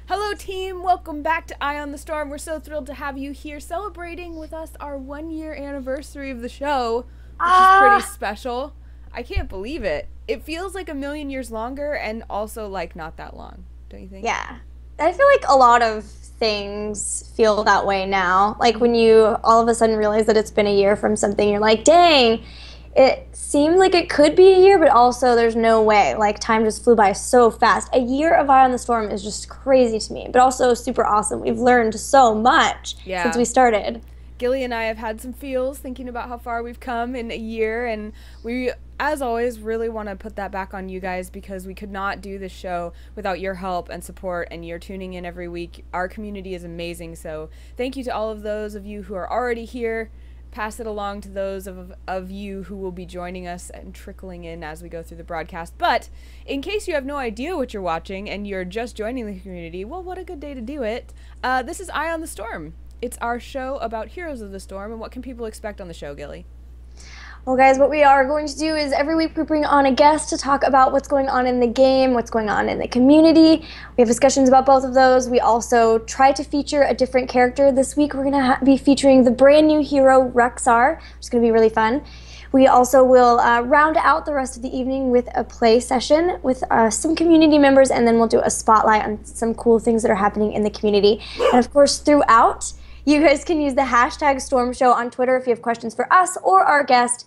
Hello, team. Welcome back to Eye on the Storm. We're so thrilled to have you here celebrating with us our 1 year anniversary of the show, which is pretty special. I can't believe it. It feels like a million years longer and also like not that long, don't you think? Yeah. I feel like a lot of things feel that way now. Like when you all of a sudden realize that it's been a year from something, you're like, dang, it seemed like it could be a year, but also there's no way. Like time just flew by so fast. A year of Eye on the Storm is just crazy to me, but also super awesome. We've learned so much since we started. Gilly and I have had some feels thinking about how far we've come in a year, and we, as always, really want to put that back on you guys because we could not do this show without your help and support, and you're tuning in every week. Our community is amazing, so thank you to all of those of you who are already here. Pass it along to those of you who will be joining us and trickling in as we go through the broadcast. But in case you have no idea what you're watching and you're just joining the community, well, what a good day to do it. This is Eye on the Storm. It's our show about Heroes of the Storm, and what can people expect on the show, Gilly? Well, guys, what we are going to do is every week we bring on a guest to talk about what's going on in the game, what's going on in the community. We have discussions about both of those. We also try to feature a different character. This week we're going to be featuring the brand new hero, Rexxar, which is going to be really fun. We also will round out the rest of the evening with a play session with some community members, and then we'll do a spotlight on some cool things that are happening in the community. And of course, throughout, you guys can use the hashtag Storm Show on Twitter if you have questions for us or our guest.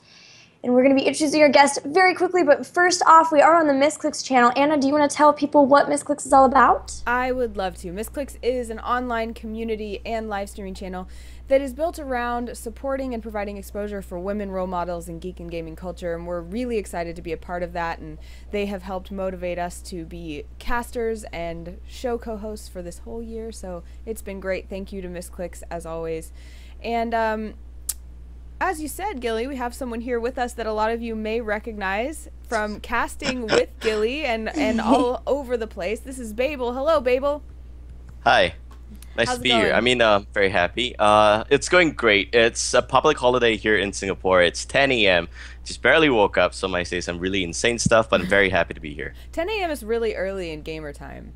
And we're going to be introducing our guest very quickly, but first off, we are on the Misscliks channel. Anna, do you want to tell people what Misscliks is all about? I would love to. Misscliks is an online community and live streaming channel that is built around supporting and providing exposure for women role models in geek and gaming culture, and we're really excited to be a part of that, and they have helped motivate us to be casters and show co-hosts for this whole year, so it's been great. Thank you to Misscliks, as always. And as you said, Gilly, we have someone here with us that a lot of you may recognize from casting with Gilly and all over the place. This is Babel. Hello, Babel. Hi. Nice How's to be it going? here. I mean, very happy. It's going great. It's a public holiday here in Singapore. It's 10 a.m. Just barely woke up, so I might say some really insane stuff, but I'm very happy to be here. 10 a.m. is really early in gamer time.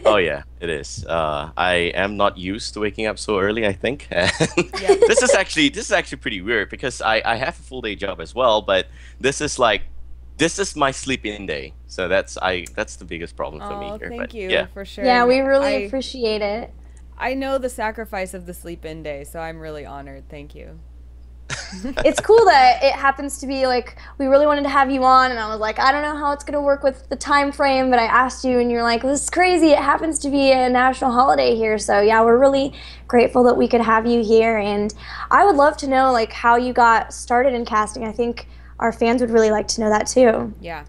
Oh yeah, it is. I am not used to waking up so early, I think. Yeah. This is actually pretty weird because I have a full day job as well, but this is my sleep-in day. So that's the biggest problem for me here. Thank But you yeah. for sure. Yeah, we really appreciate it. I know the sacrifice of the sleep-in day, so I'm really honored. Thank you. It's cool that it happens to be like, we really wanted to have you on, and I was like, I don't know how it's going to work with the time frame, but I asked you, and you're like, this is crazy. It happens to be a national holiday here. So yeah, we're really grateful that we could have you here, and I would love to know like how you got started in casting. I think our fans would really like to know that too. Yeah.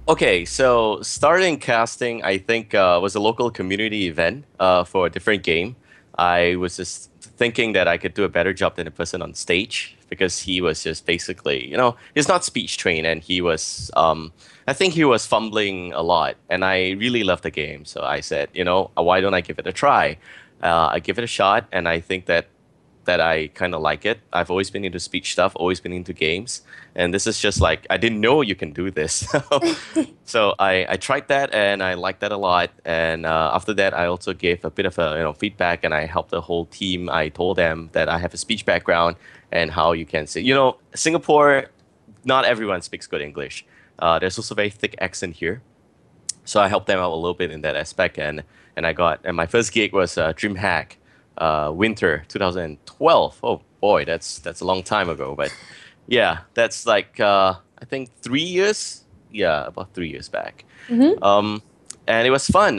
Okay, so starting casting, I think, was a local community event for a different game. I was just thinking that I could do a better job than the person on stage because he was just basically, he's not speech trained, and he was, I think he was fumbling a lot, and I really loved the game. So I said, why don't I give it a try? I give it a shot, and I think that I kind of like it. I've always been into speech stuff, always been into games, and this is just like, I didn't know you can do this. So I tried that, and I liked that a lot. And after that, I also gave a bit of a feedback, and I helped the whole team. I told them that I have a speech background and how you can say, Singapore, not everyone speaks good English. There's also a very thick accent here. So I helped them out a little bit in that aspect, and my first gig was DreamHack. Winter 2012. Oh boy, that's a long time ago. But yeah, that's like I think 3 years. Yeah, about 3 years back. Mm-hmm. And it was fun.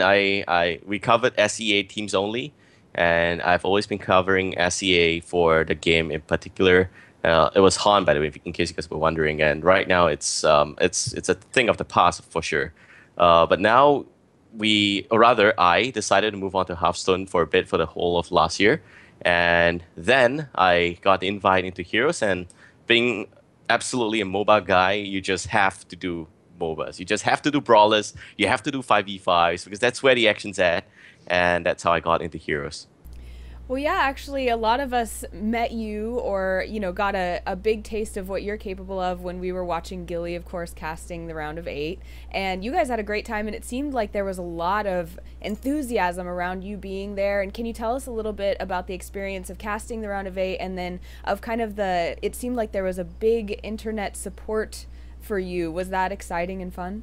We covered SEA teams only, and I've always been covering SEA for the game in particular. It was Han, by the way, in case you guys were wondering. And right now, it's a thing of the past for sure. But now I decided to move on to Hearthstone for a bit for the whole of last year. And then I got the invite into Heroes, and being absolutely a MOBA guy, you just have to do MOBAs. You just have to do brawlers. You have to do 5v5s because that's where the action's at. And that's how I got into Heroes. Well, yeah, actually, a lot of us met you or, got a big taste of what you're capable of when we were watching Gilly, of course, casting the round of 8. And you guys had a great time, and it seemed like there was a lot of enthusiasm around you being there. And can you tell us a little bit about the experience of casting the round of 8 and then of kind of it seemed like there was a big internet support for you. Was that exciting and fun?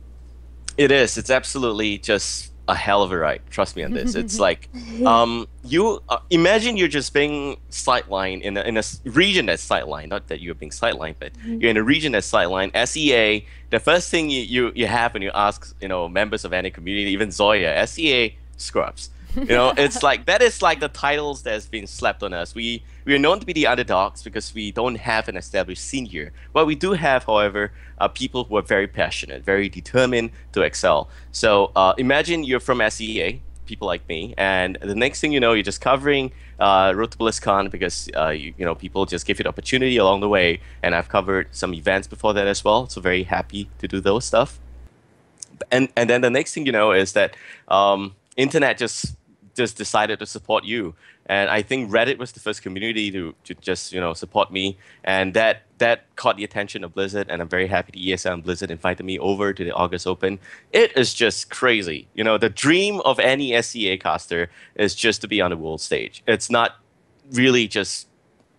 It is. It's absolutely just a hell of a ride. Trust me on this. It's like, you imagine you're just being sidelined in a region that's sidelined. Not that you're being sidelined, but you're in a region that's sidelined. SEA. The first thing you have when you ask, members of any community, even Zoya, SEA scrubs. It's like that is like the titles that's been slapped on us. We are known to be the underdogs because we don't have an established scene here. What we do have, however, are people who are very passionate, very determined to excel. So imagine you're from SEA, people like me, and the next thing you know, you're just covering Road to BlizzCon because people just give you the opportunity along the way. And I've covered some events before that as well, so very happy to do those stuff. And then the next thing you know is that internet just decided to support you. And I think Reddit was the first community to just support me, and that caught the attention of Blizzard. And I'm very happy the ESL and Blizzard invited me over to the August Open. It is just crazy. The dream of any SCA caster is just to be on the world stage. It's not really just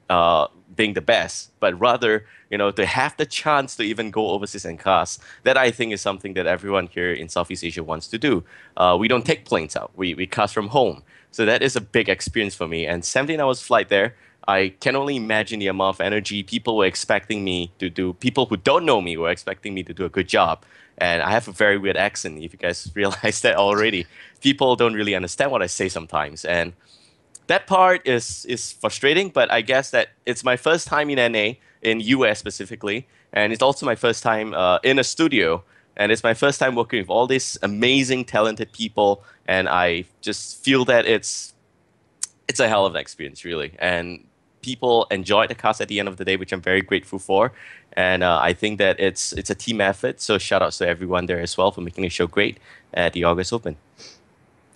being the best, but rather to have the chance to even go overseas and cast. That I think is something that everyone here in Southeast Asia wants to do. We don't take planes out. We cast from home. So that is a big experience for me. And 17 hours flight there, I can only imagine the amount of energy people were expecting me to do. People who don't know me were expecting me to do a good job. And I have a very weird accent, if you guys realize that already. People don't really understand what I say sometimes. And that part is frustrating, but I guess that it's my first time in NA, in US specifically, and it's also my first time in a studio, and it's my first time working with all these amazing, talented people, and I just feel that it's a hell of an experience, really. And people enjoyed the cast at the end of the day, which I'm very grateful for, and I think that it's a team effort, so shout outs to everyone there as well for making the show great at the August Open.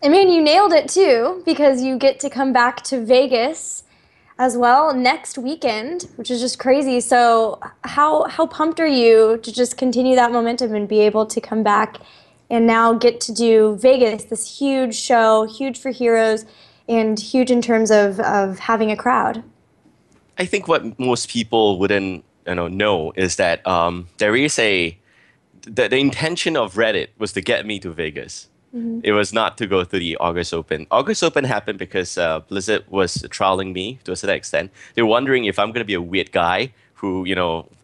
I mean, you nailed it too, because you get to come back to Vegas as well next weekend, which is just crazy. So how pumped are you to just continue that momentum and be able to come back and now get to do Vegas, this huge show, huge for Heroes, and huge in terms of having a crowd? I think what most people wouldn't know is that there is the intention of Reddit was to get me to Vegas. Mm-hmm. It was not to go to the August Open. August Open happened because Blizzard was trialing me to a certain extent. They're wondering if I'm going to be a weird guy who,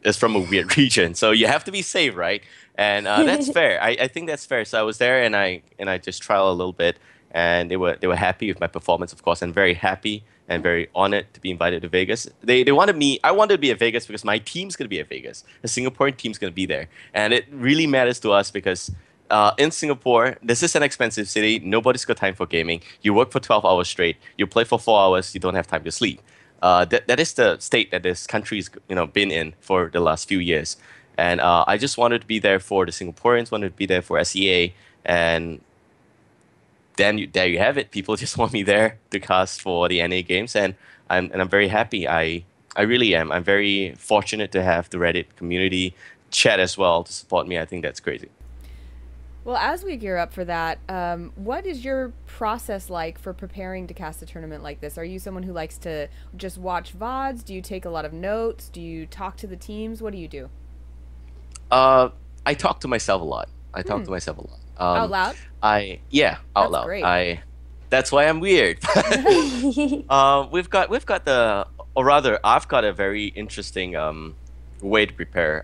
is from a weird region. So you have to be safe, right? And that's fair. I think that's fair. So I was there and I just trialed a little bit, and they were happy with my performance, of course, and very happy and very honored to be invited to Vegas. They wanted me. I wanted to be at Vegas because my team's going to be at Vegas. The Singaporean team's going to be there, and it really matters to us because in Singapore, this is an expensive city. Nobody's got time for gaming. You work for 12 hours straight. You play for 4 hours. You don't have time to sleep. That is the state that this country's been in for the last few years. And I just wanted to be there for the Singaporeans. Wanted to be there for SEA. And then there you have it. People just want me there to cast for the NA games, and I'm very happy. I really am. I'm very fortunate to have the Reddit community chat as well to support me. I think that's crazy. Well, as we gear up for that, what is your process like for preparing to cast a tournament like this? Are you someone who likes to just watch VODs? Do you take a lot of notes? Do you talk to the teams? What do you do? I talk to myself a lot. Out loud? Out loud. Great. That's why I'm weird. We've got I've got a very interesting way to prepare.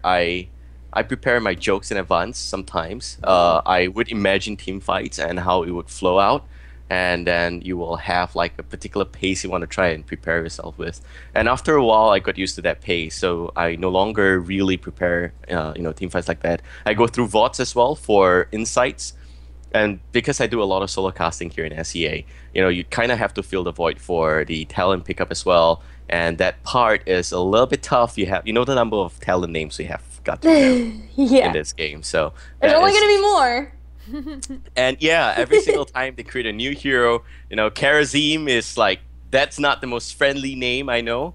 I prepare my jokes in advance sometimes. I would imagine team fights and how it would flow out. And then you will have like a particular pace you want to try and prepare yourself with. And after a while, I got used to that pace. So I no longer really prepare, team fights like that. I go through VODs as well for insights. And because I do a lot of solo casting here in SEA, you kind of have to fill the void for the talent pickup as well. And that part is a little bit tough. You have, the number of talent names we have got to in this game. So there's only going to be more. And yeah, every single time they create a new hero, Karazim is like that's not the most friendly name I know.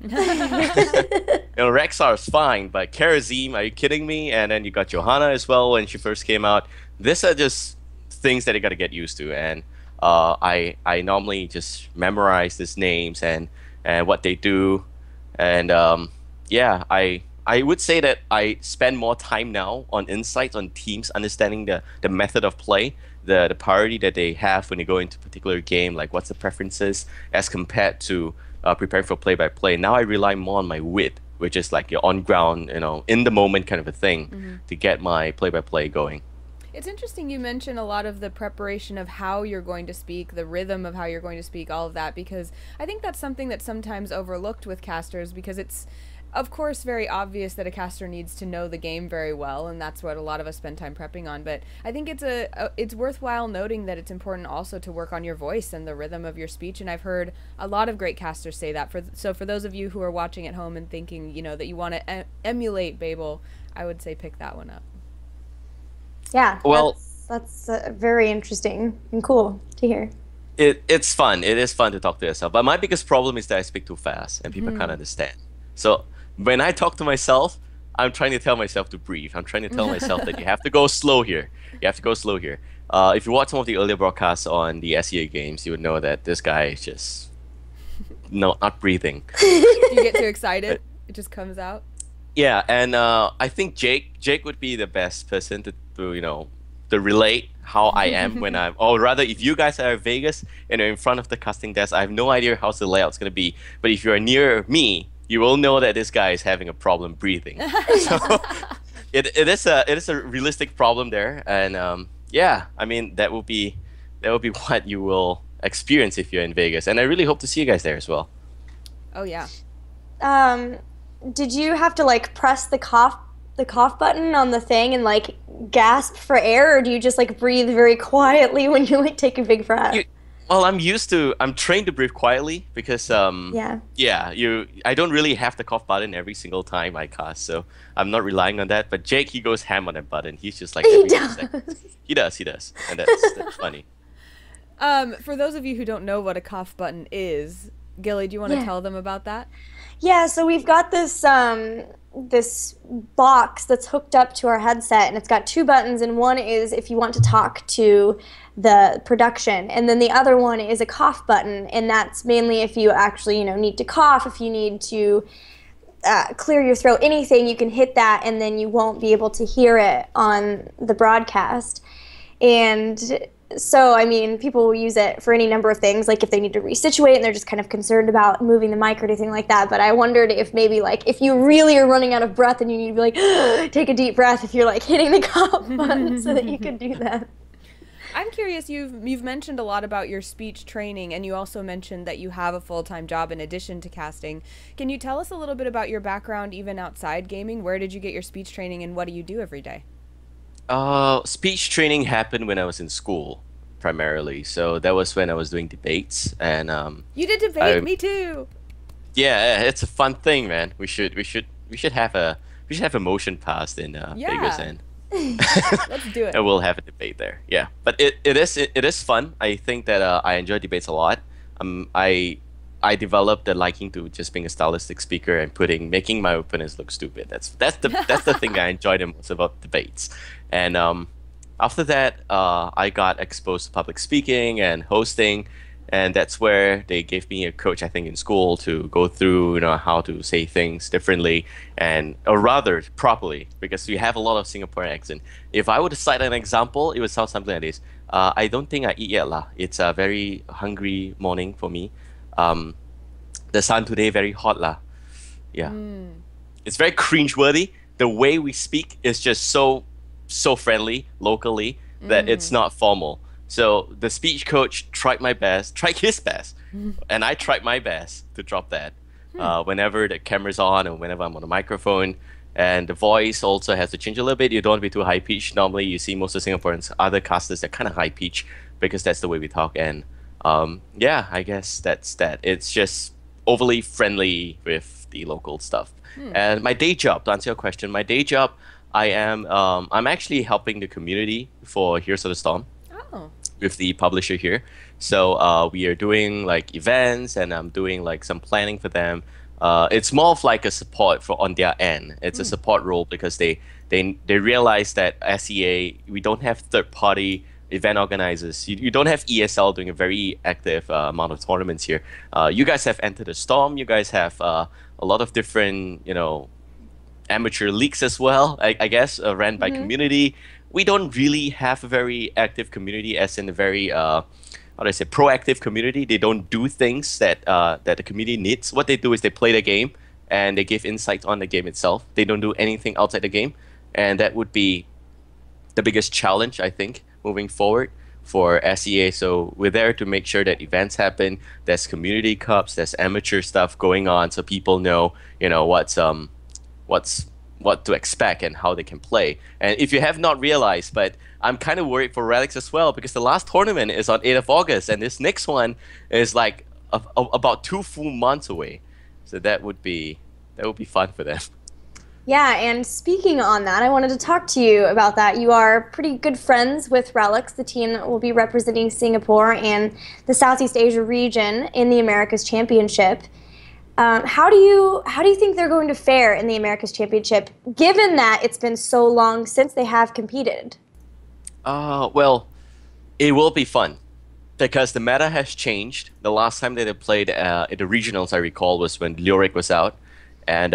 Rexxar is fine, but Karazim, are you kidding me? And then you got Johanna as well when she first came out. These are just things that you got to get used to. And I normally just memorize these names and what they do. And yeah, I would say that I spend more time now on insights on teams, understanding the method of play, the priority that they have when they go into a particular game, like what's the preferences as compared to preparing for play-by-play. Now I rely more on my wit, which is like your on-ground, in the moment kind of a thing to get my play-by-play going. It's interesting you mention a lot of the preparation of how you're going to speak, the rhythm of how you're going to speak, all of that, because I think that's something that's sometimes overlooked with casters, because it's, of course, very obvious that a caster needs to know the game very well, and that's what a lot of us spend time prepping on, but I think it's worthwhile noting that it's important also to work on your voice and the rhythm of your speech, and I've heard a lot of great casters say that. So for those of you who are watching at home and thinking, that you want to emulate Babel, I would say pick that one up. Yeah, well, that's very interesting and cool to hear. It's fun. It is fun to talk to yourself. But my biggest problem is that I speak too fast and people can't understand. So when I talk to myself, I'm trying to tell myself to breathe. I'm trying to tell myself that you have to go slow here. You have to go slow here. If you watch some of the earlier broadcasts on the SEA games, you would know that this guy is just not breathing. You get too excited. It just comes out. Yeah, and I think Jake would be the best person to relate how I am when I'm, or rather, if you guys are in Vegas and are in front of the casting desk, I have no idea how the layout's gonna be. But if you're near me, you will know that this guy is having a problem breathing. So it is a realistic problem there, and yeah, I mean that will be what you will experience if you're in Vegas, and I really hope to see you guys there as well. Oh yeah. Did you have to like press the cough button on the thing and like gasp for air, or do you just like breathe very quietly when you like take a big breath? Well, I'm trained to breathe quietly because I don't really have the cough button every single time I cast, so I'm not relying on that. But Jake, he goes ham on that button. He's just like he does. He does, and that's funny. For those of you who don't know what a cough button is, Gilly, do you want to tell them about that? Yeah, so we've got this this box that's hooked up to our headset, and it's got two buttons, and one is if you want to talk to the production, and then the other one is a cough button, and that's mainly if you actually need to cough, if you need to clear your throat, anything, you can hit that, and then you won't be able to hear it on the broadcast. And so, I mean, people will use it for any number of things, like if they need to resituate and they're just kind of concerned about moving the mic or anything like that. But I wondered if maybe, like, if you really are running out of breath and you need to be like, take a deep breath, if you're like hitting the cough button so that you can do that. I'm curious, you've mentioned a lot about your speech training, and you also mentioned that you have a full-time job in addition to casting. Can you tell us a little bit about your background even outside gaming? Where did you get your speech training, and what do you do every day? Speech training happened when I was in school, primarily. So that was when I was doing debates, and you did debate, me too. Yeah, it's a fun thing, man. We should have a motion passed in Vegas, and let's do it. And we'll have a debate there. Yeah, but it is fun. I think that I enjoy debates a lot. I developed a liking to just being a stylistic speaker and making my opponents look stupid. That's the thing I enjoy the most about debates. And after that, I got exposed to public speaking and hosting, and that's where they gave me a coach, I think, in school to go through, how to say things differently or rather properly, because we have a lot of Singaporean accent. If I were to cite an example, it would sound something like this: I don't think I eat yet lah. It's a very hungry morning for me. The sun today very hot lah. Yeah, it's very cringeworthy. The way we speak is just so friendly locally that it's not formal. So the speech coach tried his best, and I tried my best to drop that whenever the camera's on and whenever I'm on the microphone. And the voice also has to change a little bit. You don't want to be too high pitched. Normally, you see most of Singaporeans, other casters, they're kind of high pitched because that's the way we talk. And yeah, I guess that's that. It's just overly friendly with the local stuff. And my day job, to answer your question, I'm actually helping the community for Heroes of the Storm. Oh. with the publisher here. So we are doing like events, and I'm doing like some planning for them. It's more of like a support for on their end. It's a support role because they realize that SEA, we don't have third party event organizers. You don't have ESL doing a very active amount of tournaments here. You guys have entered the storm. You guys have a lot of different, amateur leagues as well, I guess, ran by community. We don't really have a very active community, as in a very, how do I say, proactive community. They don't do things that that the community needs. What they do is they play the game and they give insights on the game itself. They don't do anything outside the game, and that would be the biggest challenge, I think, moving forward for SEA. So we're there to make sure that events happen. There's community cups, there's amateur stuff going on, so people know, what to expect and how they can play. And if you have not realized, but I'm kind of worried for Relics as well, because the last tournament is on 8th of August, and this next one is like about 2 full months away. So that would be fun for them. Yeah, and speaking on that, I wanted to talk to you about that. You are pretty good friends with Relics, the team that will be representing Singapore and the Southeast Asia region in the Americas Championship. How do you think they're going to fare in the Americas Championship, given that it's been so long since they have competed? Well, it will be fun because the meta has changed. The last time that they played in the regionals, I recall, was when Lyric was out. And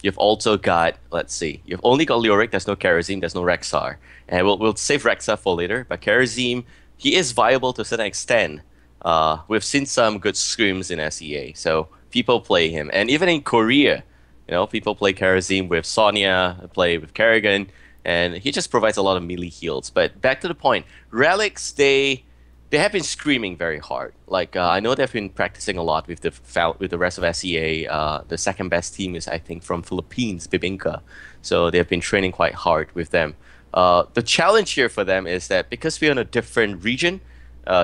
you've also got, let's see, you've only got Lyric, there's no Karazim, there's no Rexxar. And we'll save Rexxar for later, but Karazim, he is viable to a certain extent. We've seen some good scrims in SEA, so people play him. And even in Korea, people play Karazim with Sonya, play with Kerrigan, and he just provides a lot of melee heals. But back to the point, Relics, they have been screaming very hard. Like I know they've been practicing a lot with the rest of SEA. The second best team is, I think, from Philippines, Bibinka. So they've been training quite hard with them. The challenge here for them is that because we're in a different region,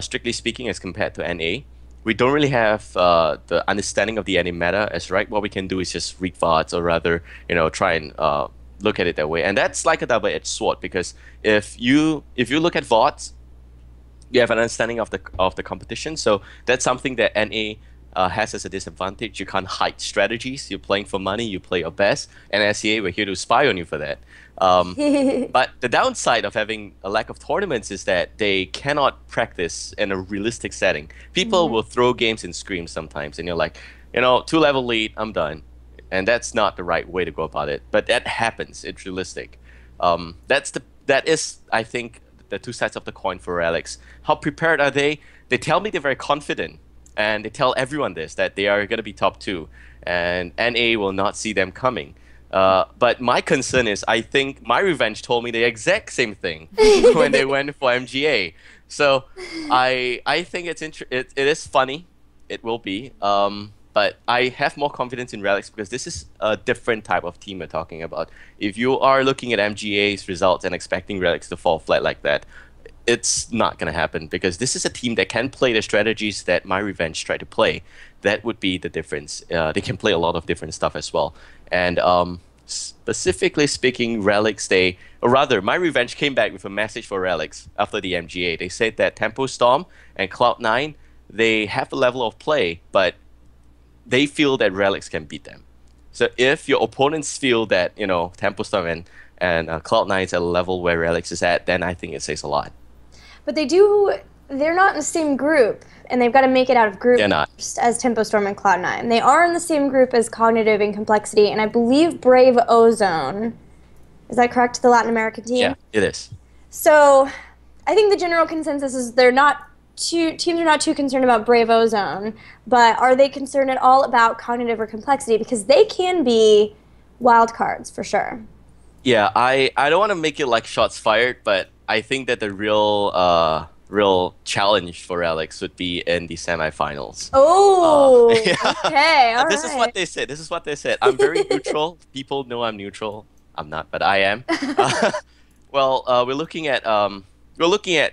strictly speaking, as compared to NA, we don't really have the understanding of the NA meta as right. What we can do is just read VODs, or rather, try and look at it that way. And that's like a double-edged sword, because if you look at VODs, you have an understanding of the competition. So that's something that NA has as a disadvantage. You can't hide strategies. You're playing for money. You play your best. And SEA, we're here to spy on you for that. But the downside of having a lack of tournaments is that they cannot practice in a realistic setting. People will throw games in screams sometimes, and you're like, 2-level lead, I'm done. And that's not the right way to go about it. But that happens. It's realistic. That is, I think, the two sides of the coin for Relics. How prepared are they? They tell me they're very confident, and they tell everyone this, that they are going to be top 2, and NA will not see them coming. But my concern is, I think My Revenge told me the exact same thing when they went for MGA. So I think it is funny. It will be. But I have more confidence in Relics because this is a different type of team we're talking about. If you are looking at MGA's results and expecting Relics to fall flat like that, it's not going to happen, because this is a team that can play the strategies that My Revenge tried to play. That would be the difference. They can play a lot of different stuff as well. And specifically speaking, Relics, My Revenge came back with a message for Relics after the MGA. They said that Tempo Storm and Cloud9, they have a level of play, but they feel that Relics can beat them. So if your opponents feel that, Tempo Storm and Cloud9 is at a level where Relics is at, then I think it says a lot. But they're not in the same group, and they've got to make it out of group first as Tempo Storm and Cloud9. They are in the same group as Cognitive and Complexity, and I believe Brave Ozone. Is that correct, the Latin American team? Yeah, it is. So I think the general consensus is teams are not too concerned about Brave Ozone, but are they concerned at all about Cognitive or Complexity? Because they can be wild cards for sure. Yeah, I don't want to make it like shots fired, but I think that the real challenge for Alex would be in the semifinals. Oh, yeah. Okay, all This is what they said. I'm very neutral. People know I'm neutral. I'm not, but I am. Well, we're looking at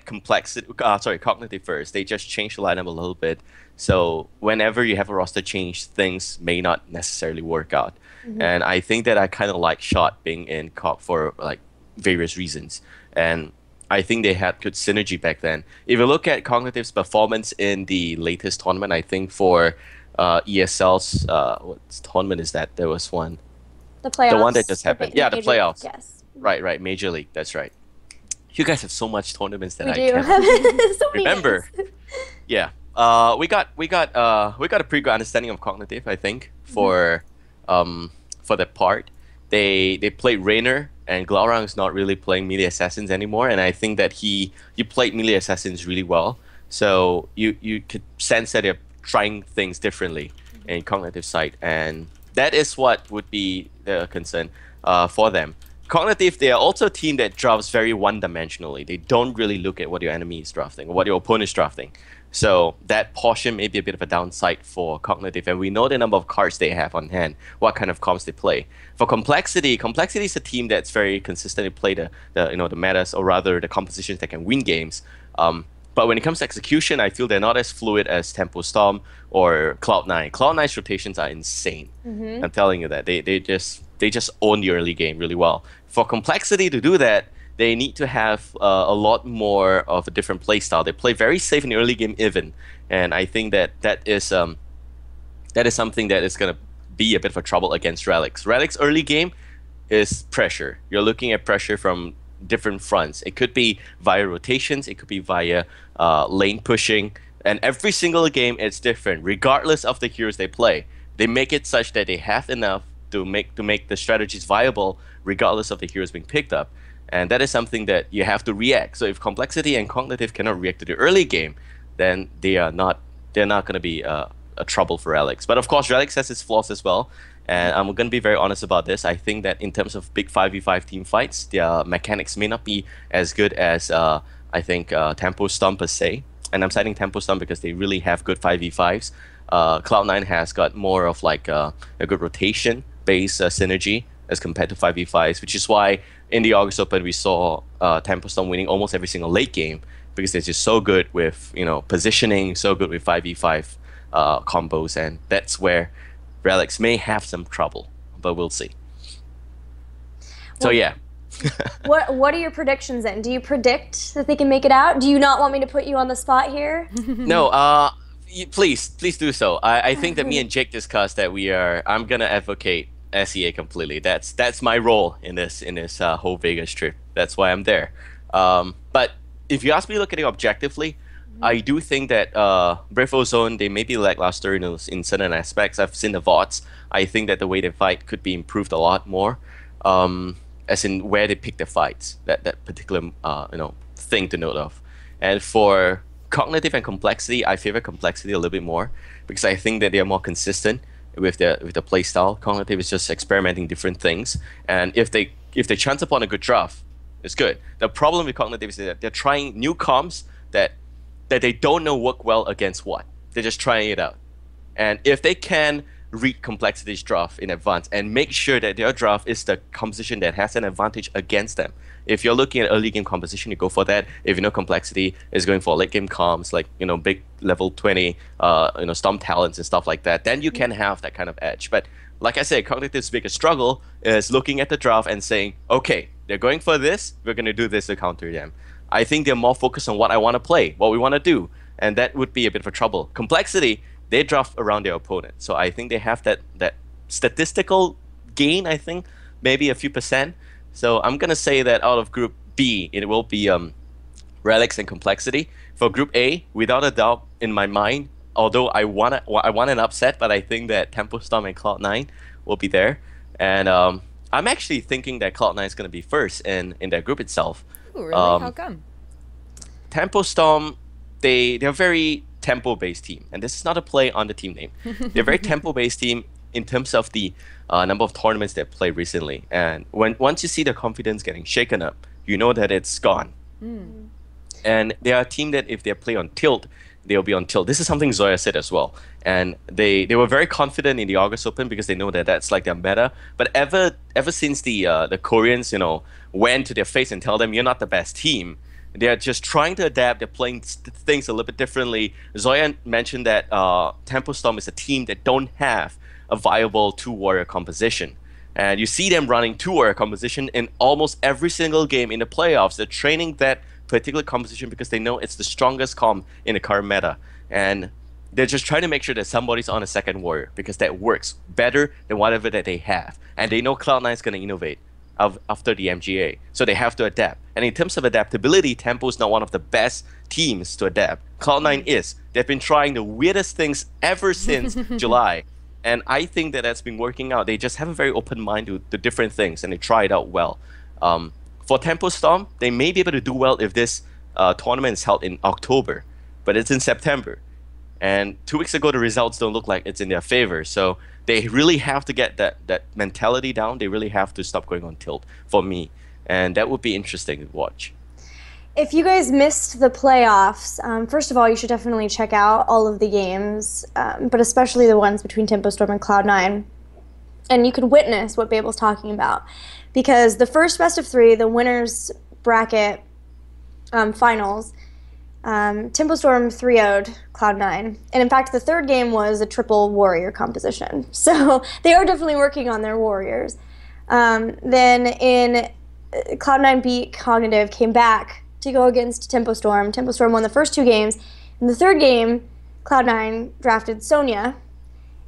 Cognitive first. They just changed the lineup a little bit. So whenever you have a roster change, things may not necessarily work out. And I think that I kind of like Shot being in Cog for like various reasons. And I think they had good synergy back then. If you look at Cognitive's performance in the latest tournament, I think for ESL's, what tournament is that? There was one. The playoffs. The one that just happened. Yeah, the Major League, playoffs. yes. Right. Major League. That's right. You guys have so much tournaments that We I do. can't So many remember. games. Yeah. We got a pretty good understanding of Cognitive, I think, for that part. They played Rainer, and Glaurang is not really playing melee assassins anymore, and I think that he played melee assassins really well. So you could sense that they're trying things differently in Cognitive side, and that is what would be the concern for them. Cognitive, they are also a team that drafts very one-dimensionally. They don't really look at what your enemy is drafting or what your opponent is drafting. So that portion may be a bit of a downside for Cognitive, and we know the number of cards they have on hand, what kind of comps they play. For Complexity is a team that's very consistent. They play the metas, or rather the compositions that can win games. But when it comes to execution, I feel they're not as fluid as Tempo Storm or Cloud9. Cloud9's rotations are insane. I'm telling you that. They just own the early game really well. For Complexity to do that, they need to have a lot more of a different play style. They play very safe in the early game even. And I think that is something that is going to be a bit of a trouble against Rexxar. Rexxar's early game is pressure. You're looking at pressure from different fronts. It could be via rotations, it could be via lane pushing, and every single game it's different regardless of the heroes they play. They make it such that they have enough to make the strategies viable regardless of the heroes being picked up, and that is something that you have to react. So if Complexity and Cognitive cannot react to the early game, then they're not going to be a trouble for Rexxar. But of course Rexxar has its flaws as well. And I'm going to be very honest about this. I think that in terms of big 5v5 team fights, their mechanics may not be as good as, I think, Tempo Storm per se. And I'm citing Tempo Storm because they really have good 5v5s. Cloud9 has got more of like a good rotation-based synergy as compared to 5v5s, which is why in the August Open we saw Tempo Storm winning almost every single late game, because they're just so good with positioning, so good with 5v5 combos, and that's where Rexxar may have some trouble, but we'll see. So yeah. What are your predictions then? Do you predict that they can make it out? Do you not want me to put you on the spot here? No, please do so. I think that me and Jake discussed that I'm gonna advocate SEA completely. That's my role in this whole Vegas trip. That's why I'm there. But if you ask me to look at it objectively, I do think that Brave Ozone, they may be lackluster in certain aspects. I've seen the VODs. I think that the way they fight could be improved a lot more, as in where they pick their fights. That particular thing to note of. And for Cognitive and Complexity, I favor Complexity a little bit more because I think that they are more consistent with the play style. Cognitive is just experimenting different things, and if they chance upon a good draft, it's good. The problem with Cognitive is that they're trying new comps that they don't know work well against what. They're just trying it out. And if they can read Complexity's draft in advance and make sure that their draft is the composition that has an advantage against them. If you're looking at early game composition, you go for that. If you know Complexity is going for late game comps, like big level 20, Storm talents and stuff like that, then you can have that kind of edge. But like I said, Cognitive's biggest struggle is looking at the draft and saying, okay, they're going for this, we're going to do this to counter them. I think they're more focused on what I want to play, what we want to do, and that would be a bit of a trouble. Complexity, they draft around their opponent, so I think they have that statistical gain, I think, maybe a few percent. So I'm going to say that out of Group B, it will be Rexxar and Complexity. For Group A, without a doubt, in my mind, although I want an upset, but I think that Tempo Storm and Cloud9 will be there. And I'm actually thinking that Cloud9 is going to be first in their group itself. Ooh, really? How come? Tempo Storm, they're a very tempo-based team, and this is not a play on the team name. They're a very tempo-based team in terms of the number of tournaments they've played recently. And once you see the confidence getting shaken up, you know that it's gone. And they are a team that if they play on tilt, they'll be on tilt. This is something Zoya said as well. And they were very confident in the August Open because they know that that's like their meta. But ever since the Koreans, went to their face and tell them you're not the best team, they're just trying to adapt. They're playing things a little bit differently. Zoya mentioned that Tempo Storm is a team that don't have a viable two-warrior composition. And you see them running two-warrior composition in almost every single game in the playoffs. They're training that particular composition because they know it's the strongest comp in the current meta. And they're just trying to make sure that somebody's on a second warrior because that works better than whatever that they have. And they know Cloud9 is going to innovate after the MGA. So they have to adapt. And in terms of adaptability, Tempo is not one of the best teams to adapt. Cloud9 is. They've been trying the weirdest things ever since July. And I think that that's been working out. They just have a very open mind to the different things and they try it out well. For Tempo Storm, they may be able to do well if this tournament is held in October, but it's in September. And 2 weeks ago, the results don't look like it's in their favor. So they really have to get that mentality down. They really have to stop going on tilt for me. And that would be interesting to watch. If you guys missed the playoffs, first of all, you should definitely check out all of the games, but especially the ones between Tempo Storm and Cloud9. And you can witness what Babel's talking about. Because the first best of three, the winners bracket finals, Tempo Storm 3-0'd Cloud9. And in fact, the third game was a triple warrior composition. So they are definitely working on their warriors. Then in Cloud9 beat Cognitive, came back to go against Tempo Storm. Tempo Storm won the first two games. In the third game, Cloud9 drafted Sonya.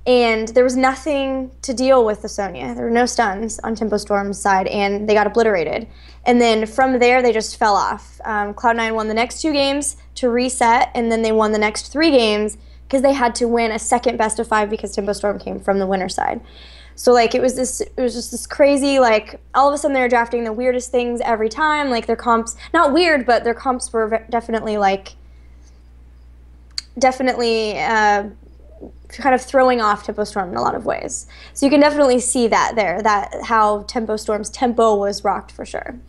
And there was nothing to deal with the Sonya. There were no stuns on Tempo Storm's side, and they got obliterated. And then from there, they just fell off. Cloud9 won the next two games to reset, and then they won the next three games because they had to win a second best of five because Tempo Storm came from the winner side. So like it was just this crazy, like all of a sudden they were drafting the weirdest things every time. Like their comps, not weird, but their comps were definitely kind of throwing off Tempo Storm in a lot of ways. So you can definitely see that there, that how Tempo Storm's tempo was rocked for sure.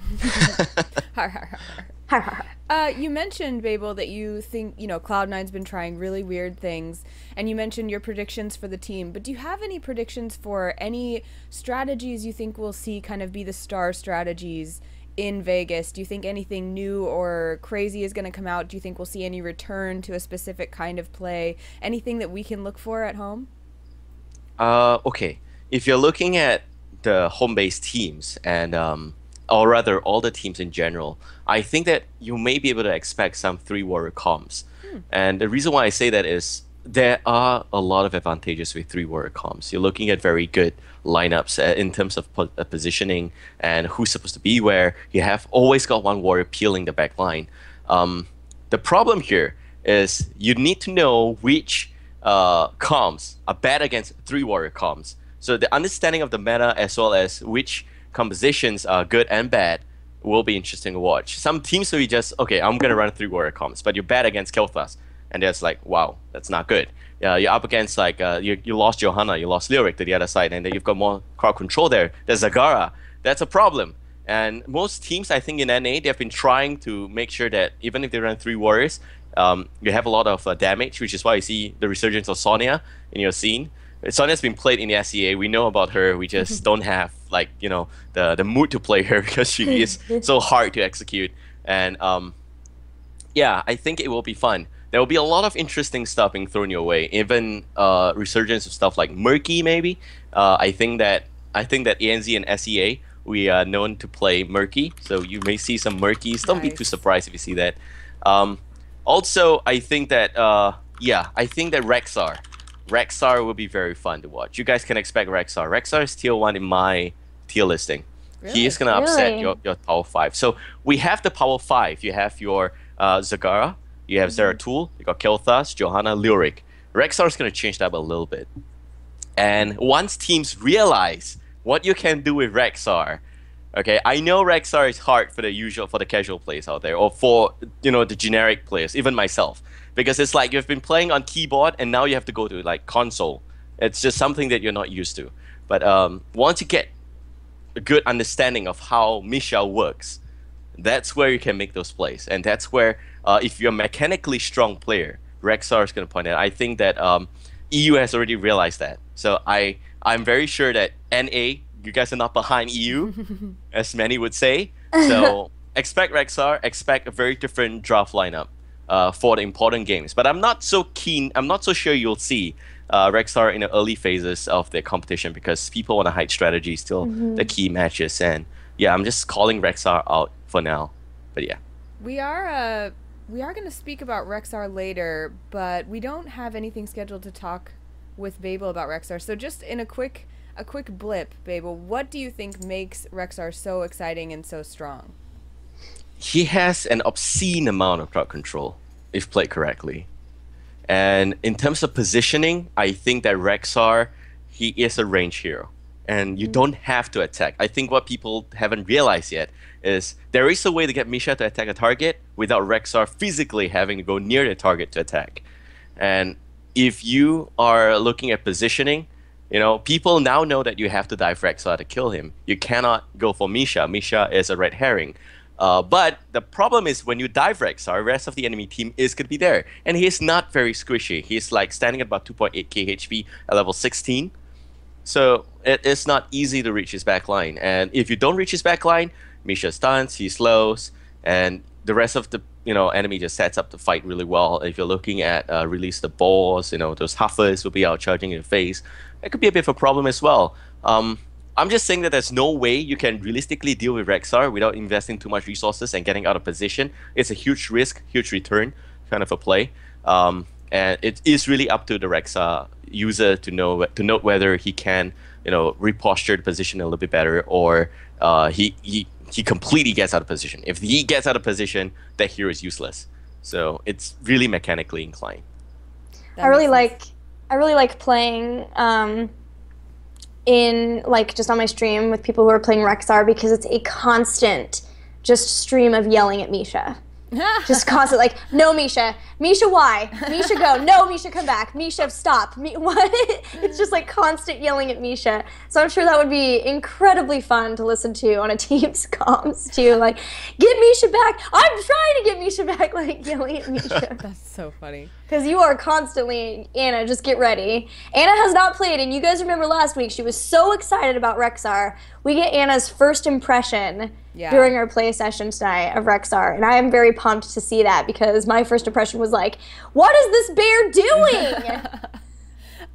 You mentioned, Babel, that you think, Cloud9's been trying really weird things, and you mentioned your predictions for the team, but do you have any predictions for any strategies you think we'll see kind of be the star strategies in Vegas? Do you think anything new or crazy is going to come out? Do you think we'll see any return to a specific kind of play? Anything that we can look for at home? Okay. If you're looking at the home-based teams and or rather all the teams in general, I think that you may be able to expect some three warrior comps. And the reason why I say that is there are a lot of advantages with three warrior comps. You're looking at very good lineups in terms of positioning and who's supposed to be where. You have always got one warrior peeling the back line. The problem here is you need to know which comps are bad against three warrior comps. So the understanding of the meta as well as which compositions are good and bad will be interesting to watch. Some teams will be just, okay, I'm going to run three warrior comps, but you're bad against Kel'Thas. And that's like, wow, that's not good. You're up against like, you lost Johanna, you lost Lyric to the other side, and then you've got more crowd control there. There's Zagara. That's a problem. And most teams, I think in NA, they've been trying to make sure that even if they run three warriors, you have a lot of damage, which is why you see the resurgence of Sonya in your scene. Sonya's been played in the SEA. We know about her. We just don't have like the mood to play her because she is so hard to execute. And yeah, I think it will be fun. There will be a lot of interesting stuff being thrown your way. Even resurgence of stuff like Murky maybe. I think that ANZ and SEA, we are known to play Murky, so you may see some Murkies. Don't be too surprised if you see that. Also, I think that Rexxar will be very fun to watch. You guys can expect Rexxar. Rexxar is tier 1 in my tier listing. Really? He is going to upset your power 5. So we have the power 5. You have your Zagara, you have Zeratul, you got Kel'Thas, Johanna, Lyric. Rexxar is going to change that up a little bit. And once teams realize what you can do with Rexxar, okay, I know Rexxar is hard for the casual players out there, or for the generic players, even myself. Because it's like you've been playing on keyboard and now you have to go to like console. It's just something that you're not used to. But once you get a good understanding of how Misha works, that's where you can make those plays. And that's where, if you're a mechanically strong player, Rexxar is going to point out. I think that EU has already realized that. So I'm very sure that NA, you guys are not behind EU, as many would say. So expect Rexxar, expect a very different draft lineup. For the important games. But I'm not so sure you'll see Rexxar in the early phases of the competition because people want to hide strategies till the key matches. And yeah, I'm just calling Rexxar out for now. But yeah. We are going to speak about Rexxar later, but we don't have anything scheduled to talk with Babel about Rexxar. So just in a quick blip, Babel, what do you think makes Rexxar so exciting and so strong? He has an obscene amount of crowd control, if played correctly. And in terms of positioning, I think that Rexxar, he is a range hero. And you don't have to attack. I think what people haven't realized yet is there is a way to get Misha to attack a target without Rexxar physically having to go near the target to attack. And if you are looking at positioning, people now know that you have to dive Rexxar to kill him. You cannot go for Misha. Misha is a red herring. But the problem is when you dive Rexxar, the rest of the enemy team is going to be there. And he is not very squishy. He's like standing at about 2.8k HP at level 16. So it is not easy to reach his back line. And if you don't reach his back line, Misha stuns, he slows, and the rest of the enemy just sets up the fight really well. If you're looking at release the balls, those huffers will be out charging in your face. It could be a bit of a problem as well. I'm just saying that there's no way you can realistically deal with Rexxar without investing too much resources and getting out of position. It's a huge risk, huge return kind of a play. And it is really up to the Rexxar user to note whether he can, reposture the position a little bit better, or he completely gets out of position. If he gets out of position, that hero is useless. So it's really mechanically inclined. I really like playing in just on my stream with people who are playing Rexxar because it's a constant just stream of yelling at Misha. Just constant, no, Misha, why? Misha, go. No, Misha, come back. Misha, stop. What? It's just constant yelling at Misha. So I'm sure that would be incredibly fun to listen to on a team's comms too. Get Misha back. I'm trying to get Misha back. Yelling at Misha. That's so funny. Because you are constantly, Anna, just get ready. Anna has not played, and you guys remember last week, she was so excited about Rexxar. We get Anna's first impression during our play session tonight of Rexxar, and I am very pumped to see that because my first impression was what is this bear doing?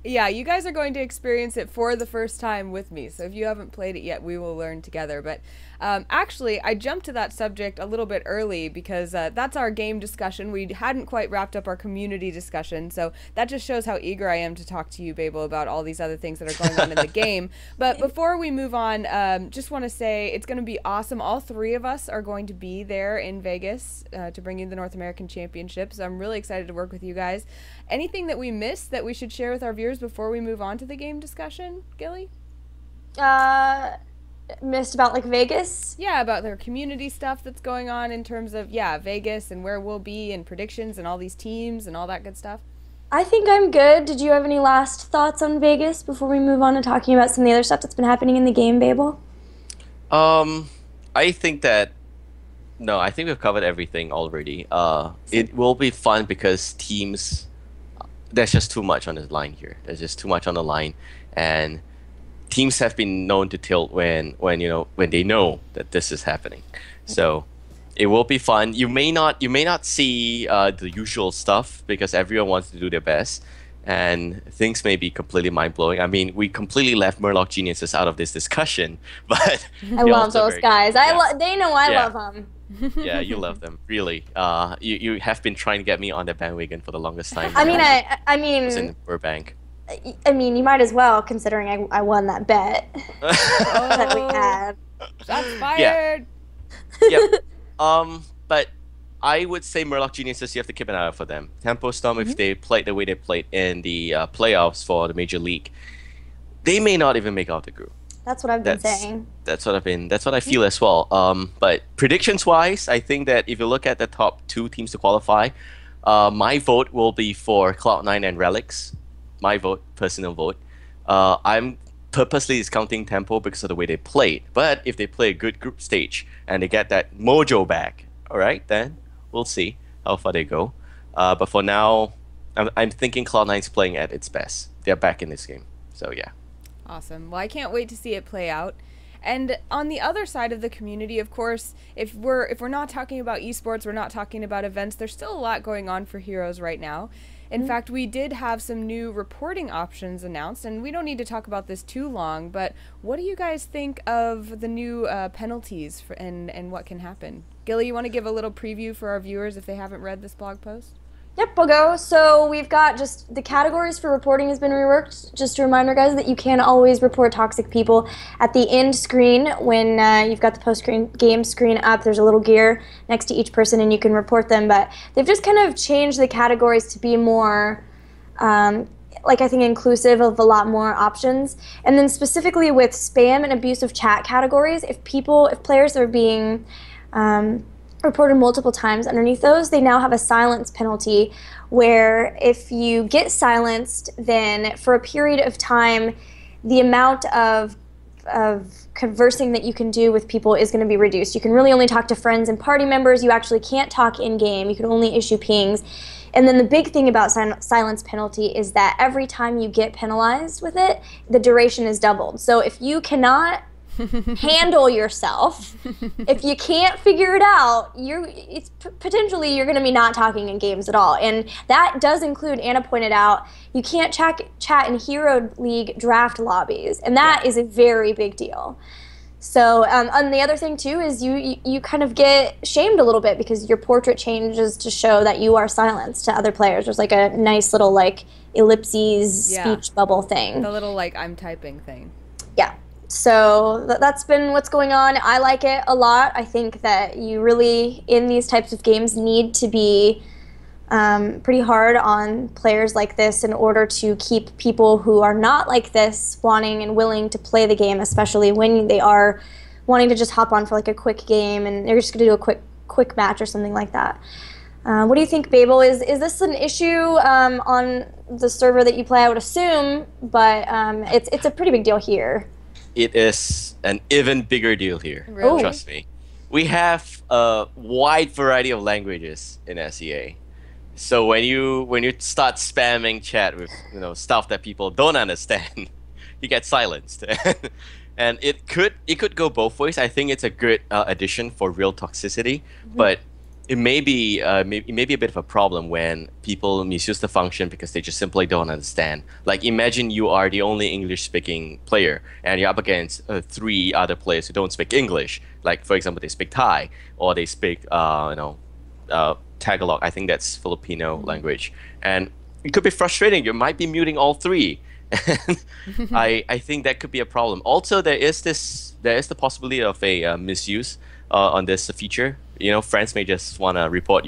Yeah, you guys are going to experience it for the first time with me, so if you haven't played it yet, we will learn together. But actually, I jumped to that subject a little bit early because that's our game discussion. We hadn't quite wrapped up our community discussion, so that just shows how eager I am to talk to you, Babel, about all these other things that are going on in the game. But before we move on, just want to say it's going to be awesome. All three of us are going to be there in Vegas to bring you the North American Championship, so I'm really excited to work with you guys. Anything that we missed that we should share with our viewers before we move on to the game discussion, Gilly? Missed about Vegas? Yeah, about their community stuff that's going on in terms of, Vegas and where we'll be and predictions and all these teams and all that good stuff. I think I'm good. Did you have any last thoughts on Vegas before we move on to talking about some of the other stuff that's been happening in the game, Babel? I think that no, I think we've covered everything already. It will be fun because teams, there's just too much on the line here. There's just too much on the line, and teams have been known to tilt when they know that this is happening. So it will be fun. You may not see the usual stuff because everyone wants to do their best, and things may be completely mind-blowing. I mean, we completely left Murloc Geniuses out of this discussion, but I love those guys. They know I love them. Yeah, you love them, really. You have been trying to get me on the bandwagon for the longest time. I mean, it was in Burbank. I mean, you might as well, considering I won that bet that we had. Shots fired. Yep. But I would say Murloc Geniuses, you have to keep an eye out for them. Tempo Storm, if they played the way they played in the playoffs for the Major League, they may not even make out the group. That's what I've been saying. That's what I feel as well. But predictions wise, I think that if you look at the top two teams to qualify, my vote will be for Cloud9 and Relics. My vote, personal vote. I'm purposely discounting Tempo because of the way they played. But if they play a good group stage and they get that mojo back, all right, then we'll see how far they go. But for now, I'm thinking Cloud9's playing at its best. They're back in this game. So yeah. Awesome. Well, I can't wait to see it play out. And on the other side of the community, of course, if we're not talking about esports, we're not talking about events, there's still a lot going on for Heroes right now. In fact, we did have some new reporting options announced, and we don't need to talk about this too long, but what do you guys think of the new penalties and what can happen? Gilly, you want to give a little preview for our viewers if they haven't read this blog post? Yep, I'll go. So we've got just the categories for reporting has been reworked. Just a reminder, guys, that you can always report toxic people at the end screen when you've got the post-game screen up. There's a little gear next to each person, and you can report them. But they've just kind of changed the categories to be more, like I think, inclusive of a lot more options. And then specifically with spam and abusive chat categories, if players are being reported multiple times underneath those, they now have a silence penalty where if you get silenced, then for a period of time, the amount of conversing that you can do with people is going to be reduced. You can really only talk to friends and party members. You actually can't talk in-game. You can only issue pings. And then the big thing about silence penalty is that every time you get penalized with it, the duration is doubled. So if you cannot handle yourself, if you can't figure it out, potentially you're going to be not talking in games at all. And that does include, Anna pointed out, you can't chat in Hero League draft lobbies, and that is a very big deal. So, and the other thing too is you kind of get shamed a little bit because your portrait changes to show that you are silenced to other players. There's like a nice little like ellipses speech bubble thing. The little like I'm typing thing. Yeah. So that's been what's going on. I like it a lot. I think that you really, in these types of games, need to be pretty hard on players like this in order to keep people who are not like this wanting and willing to play the game, especially when they are wanting to just hop on for like a quick game and they're just going to do a quick match or something like that. What do you think, Babel? Is this an issue on the server that you play? I would assume, but it's a pretty big deal here. It is an even bigger deal here. Really? Trust me. We have a wide variety of languages in SEA. So when you start spamming chat with stuff that people don't understand, you get silenced. And it could go both ways. I think it's a good addition for real toxicity, but it may be a bit of a problem when people misuse the function because they just simply don't understand. Like imagine you are the only English-speaking player and you're up against 3 other players who don't speak English. Like for example, they speak Thai or they speak Tagalog. I think that's Filipino language, and it could be frustrating. You might be muting all 3. And I think that could be a problem. Also, there is the possibility of a misuse on this feature. Friends may just want to report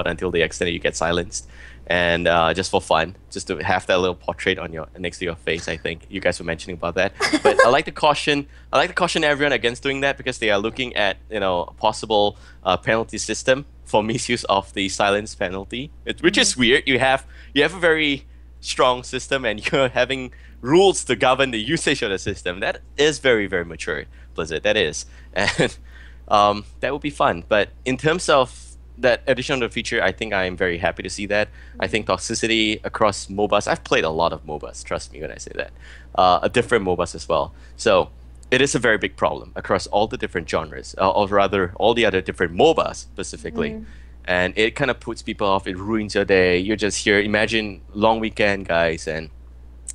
until the extent that you get silenced, and just for fun, just to have that little portrait on next to your face. I think you guys were mentioning about that, but I like to caution everyone against doing that because they are looking at a possible penalty system for misuse of the silence penalty, which is weird. You have a very strong system and you're having rules to govern the usage of the system. That is very, very mature, Blizzard. That is. And that would be fun. But in terms of that additional feature, I think I'm very happy to see that. I think toxicity across MOBAs, I've played a lot of MOBAs, trust me when I say that. Different MOBAs as well. So it is a very big problem across all the different genres, or rather all the other different MOBAs specifically. And it kind of puts people off. It ruins your day. You're just here. Imagine long weekend, guys, and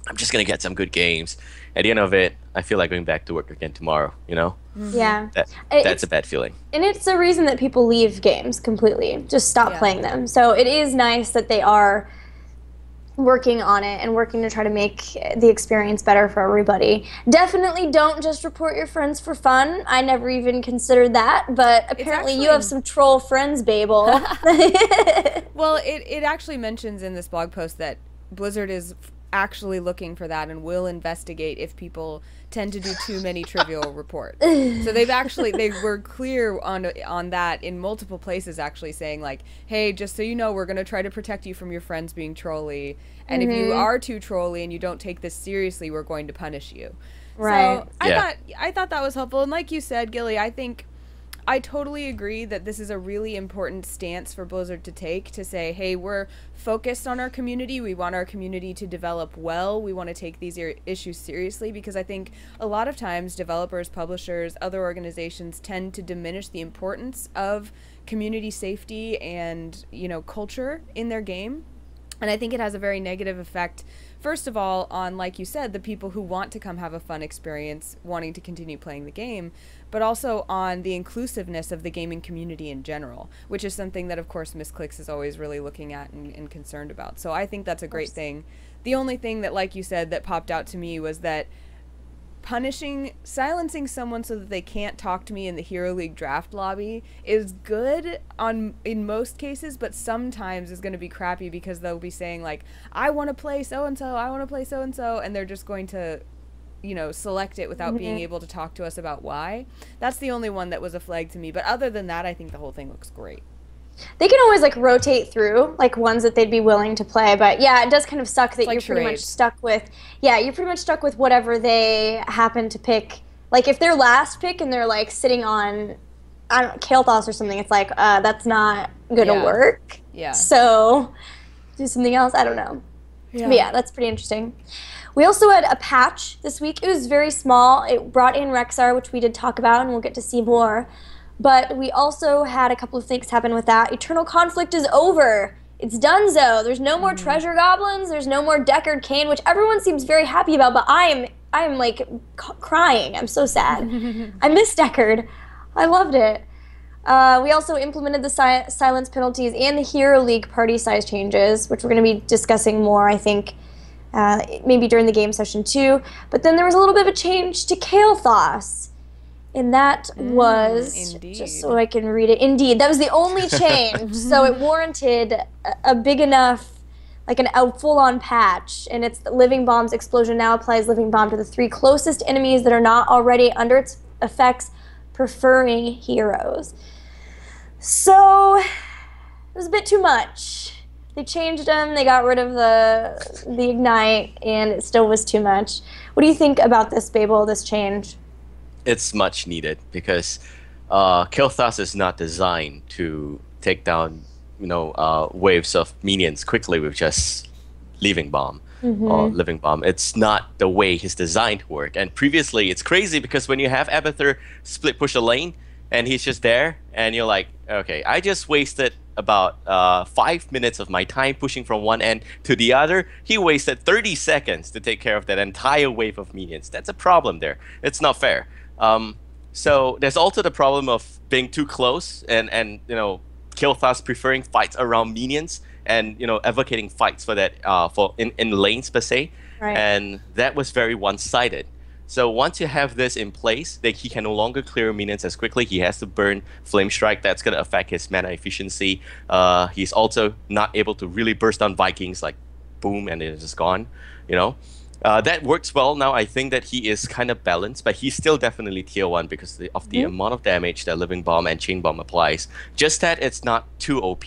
I'm just going to get some good games. At the end of it, I feel like going back to work again tomorrow, Yeah. That's a bad feeling. And it's a reason that people leave games completely, just stop playing them. So it is nice that they are working on it and working to try to make the experience better for everybody. Definitely don't just report your friends for fun. I never even considered that, but apparently you have some troll friends, Babel. Well, it actually mentions in this blog post that Blizzard is actually looking for that and will investigate if people tend to do too many trivial reports. So they were clear on that in multiple places, actually saying like, hey, just so you know, we're going to try to protect you from your friends being trolly, and if you are too trolly and you don't take this seriously, we're going to punish you. Right. So I thought that was helpful, and like you said, Gilly, I think I totally agree that this is a really important stance for Blizzard to take, to say, hey, we're focused on our community. We want our community to develop well. We want to take these issues seriously, because I think a lot of times developers, publishers, other organizations tend to diminish the importance of community safety and, culture in their game. And I think it has a very negative effect, first of all, on, like you said, the people who want to come have a fun experience, wanting to continue playing the game, but also on the inclusiveness of the gaming community in general, which is something that, of course, misscliks is always really looking at and concerned about. So I think that's a great thing. The only thing that, like you said, that popped out to me was that silencing someone so that they can't talk to me in the Hero League draft lobby is good in most cases, but sometimes is going to be crappy because they'll be saying, like, I want to play so-and-so, I want to play so-and-so, and they're just going to, you know, select it without being able to talk to us about why. That's the only one that was a flag to me, but other than that, I think the whole thing looks great. They can always, like, rotate through, like, ones that they'd be willing to play. But, yeah, it does kind of suck that like you're pretty much stuck with... Yeah, you're pretty much stuck with whatever they happen to pick. Like, if they're last pick and they're, like, sitting on, I don't know, Kael'thas or something, it's like, that's not going to work. Yeah. So, do something else? I don't know. Yeah. But, yeah, that's pretty interesting. We also had a patch this week. It was very small. It brought in Rexxar, which we did talk about, and we'll get to see more. But we also had a couple of things happen with that. Eternal Conflict is over. It's donezo. There's no more treasure goblins. There's no more Deckard Cain, which everyone seems very happy about, but I am like crying. I'm so sad. I miss Deckard. I loved it. We also implemented the silence penalties and the Hero League party size changes, which we're going to be discussing more, I think, maybe during the game session too. But then there was a little bit of a change to Kael'thas. And that was, just so I can read it, indeed, that was the only change. So it warranted a big enough, like a full-on patch. And it's Living Bomb's explosion now applies Living Bomb to the 3 closest enemies that are not already under its effects, preferring heroes. So it was a bit too much. They changed them, they got rid of the Ignite, and it still was too much. What do you think about this, Babel, this change? It's much needed because Kael'thas is not designed to take down, waves of minions quickly with just Living Bomb or Living Bomb. It's not the way he's designed to work. And previously, it's crazy because when you have Abathur split push a lane and he's just there, and you're like, okay, I just wasted about 5 minutes of my time pushing from one end to the other. He wasted 30 seconds to take care of that entire wave of minions. That's a problem there. It's not fair. So there's also the problem of being too close and Kael'thas preferring fights around minions and advocating fights for that in lanes per se, right. And that was very one-sided. So once you have this in place, he can no longer clear minions as quickly. He has to burn Flame Strike. That's going to affect his mana efficiency. He's also not able to really burst down Vikings, like boom, and it's just gone. That works well now. I think that he is kind of balanced, but he's still definitely tier 1 because of the amount of damage that Living Bomb and Chain Bomb applies. Just that it's not too OP,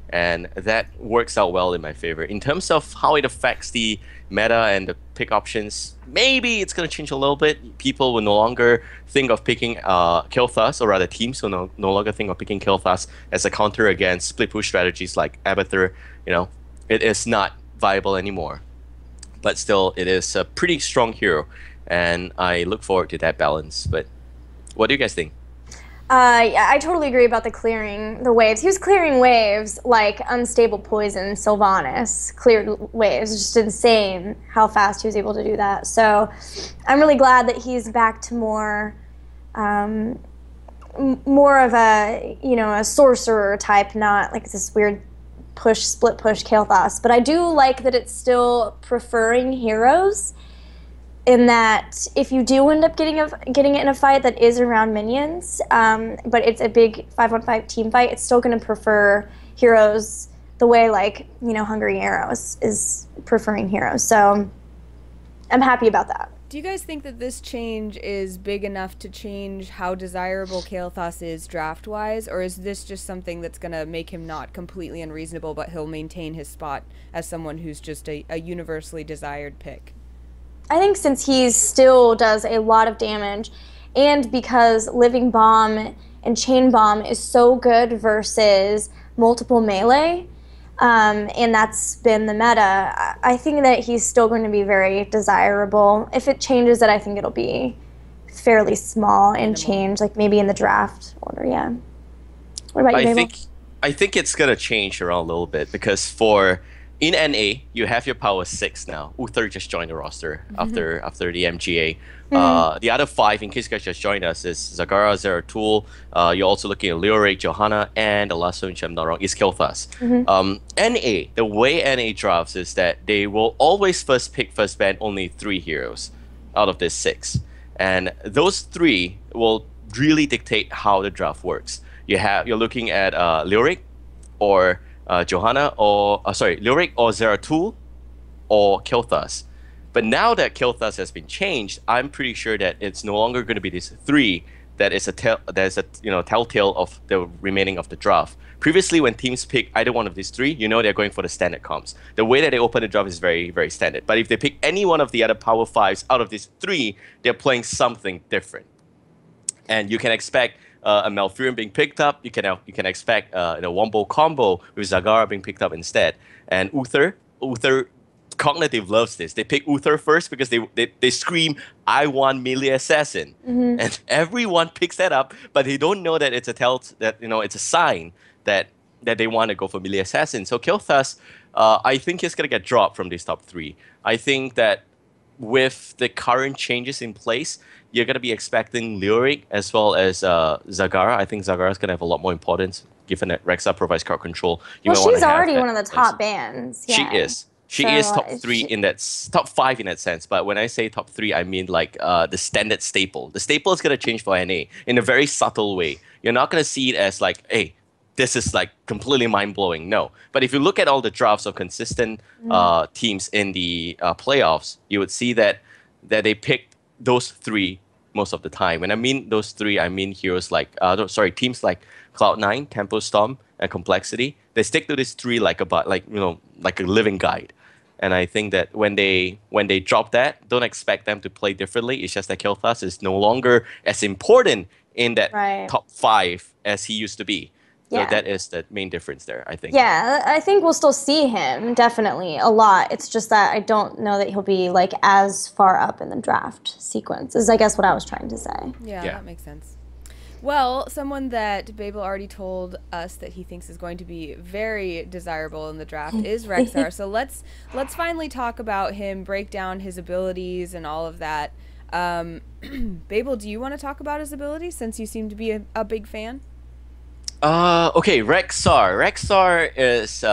and that works out well in my favor. In terms of how it affects the meta and the pick options, maybe it's going to change a little bit. People will no longer think of picking Kael'thas, or rather teams will no longer think of picking Kael'thas as a counter against split push strategies like Abathur. It is not viable anymore. But still, it is a pretty strong hero, and I look forward to that balance. But what do you guys think? Yeah, I totally agree about the waves. He was clearing waves like Unstable Poison, Sylvanas cleared waves. It's just insane how fast he was able to do that. So I'm really glad that he's back to more of a sorcerer type, not like this weird split push Kael'thas. But I do like that it's still preferring heroes, in that if you do end up getting it in a fight that is around minions, but it's a big 5-on-5 team fight, it's still going to prefer heroes the way Hungry Arrows is preferring heroes. So I'm happy about that. Do you guys think that this change is big enough to change how desirable Kael'thas is draft-wise, or is this just something that's going to make him not completely unreasonable, but he'll maintain his spot as someone who's just a universally desired pick? I think since he still does a lot of damage, and because Living Bomb and Chain Bomb is so good versus multiple melee, and that's been the meta, I think that he's still going to be very desirable. If it changes it, I think it'll be fairly small and change, like maybe in the draft order, yeah. What about you, Mabel? I think it's going to change around a little bit, because for in NA, you have your power 6 now. Uther just joined the roster after the MGA. The other 5, in case you guys just joined us, is Zagara, Zeratul. You're also looking at Leoric, Johanna, and the last one, which I'm not wrong, is Kilthas. NA, the way NA drafts is that they will always first pick, first ban only 3 heroes out of this 6. And those 3 will really dictate how the draft works. You're looking at Leoric or Johanna or Leoric or Zeratul or Kilthas. But now that Kilthas has been changed, I'm pretty sure that it's no longer going to be these 3 that is a telltale of the remaining of the draft. Previously, when teams pick either one of these 3, you know they're going for the standard comps. The way that they open the draft is very, very standard. But if they pick any one of the other power 5s out of these 3, they're playing something different. And you can expect a Malfurion being picked up. You can expect a Wombo combo with Zagara being picked up instead. And Uther Cognitive loves this. They pick Uther first because they scream, "I want melee assassin," and everyone picks that up, but they don't know that it's it's a sign that they want to go for melee assassin. So Kilthas, I think he's gonna get dropped from these top 3. I think that with the current changes in place, you're going to be expecting Leoric as well as Zagara. I think Zagara is going to have a lot more importance given that Rexxar provides crowd control. She's already one of the top bands. Yeah. She is. She is top 3 in that, top 5 in that sense. But when I say top 3, I mean like the standard staple. The staple is going to change for NA in a very subtle way. You're not going to see it as like, hey, this is like completely mind-blowing. No. But if you look at all the drafts of consistent teams in the playoffs, you would see that they picked those 3 most of the time. When I mean those 3, I mean heroes like, teams like Cloud9, Tempo Storm, and Complexity. They stick to these 3 like a living guide. And I think that when they drop that, don't expect them to play differently. It's just that Kilthas is no longer as important in that top 5 as he used to be. So that is the main difference there, I think. Yeah, I think we'll still see him, definitely, a lot. It's just that I don't know that he'll be, like, as far up in the draft sequence, is I guess what I was trying to say. Yeah, that makes sense. Well, someone that Babel already told us that he thinks is going to be very desirable in the draft is Rexxar. So let's finally talk about him, break down his abilities and all of that. Babel, do you want to talk about his abilities since you seem to be a big fan? Okay, Rexxar. Rexxar is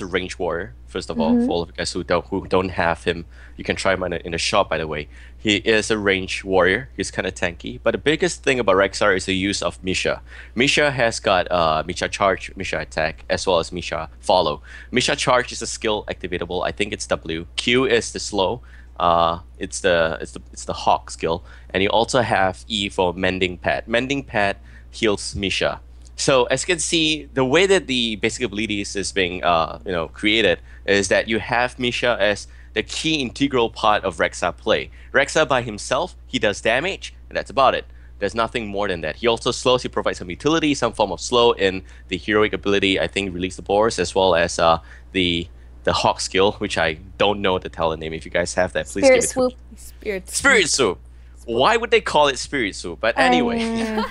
a range warrior. First of all, for all of you guys who don't have him, you can try him in the shop. By the way, he is a range warrior. He's kind of tanky. But the biggest thing about Rexxar is the use of Misha. Misha has got Misha Charge, Misha Attack, as well as Misha Follow. Misha Charge is a skill activatable. I think it's W. Q is the slow. It's the Hawk skill, and you also have E for Mending Pad. Mending Pad heals Misha. So as you can see, the way that the basic abilities is being created is that you have Misha as the key integral part of Rexxar play. Rexxar by himself, he does damage, and that's about it. There's nothing more than that. He also slows, he provides some utility, some form of slow in the heroic ability, I think Release the Boars, as well as the Hawk skill, which I don't know the talent name. If you guys have that, please give it to me. Spirit Swoop. Why would they call it Spirit Swoop? But anyway.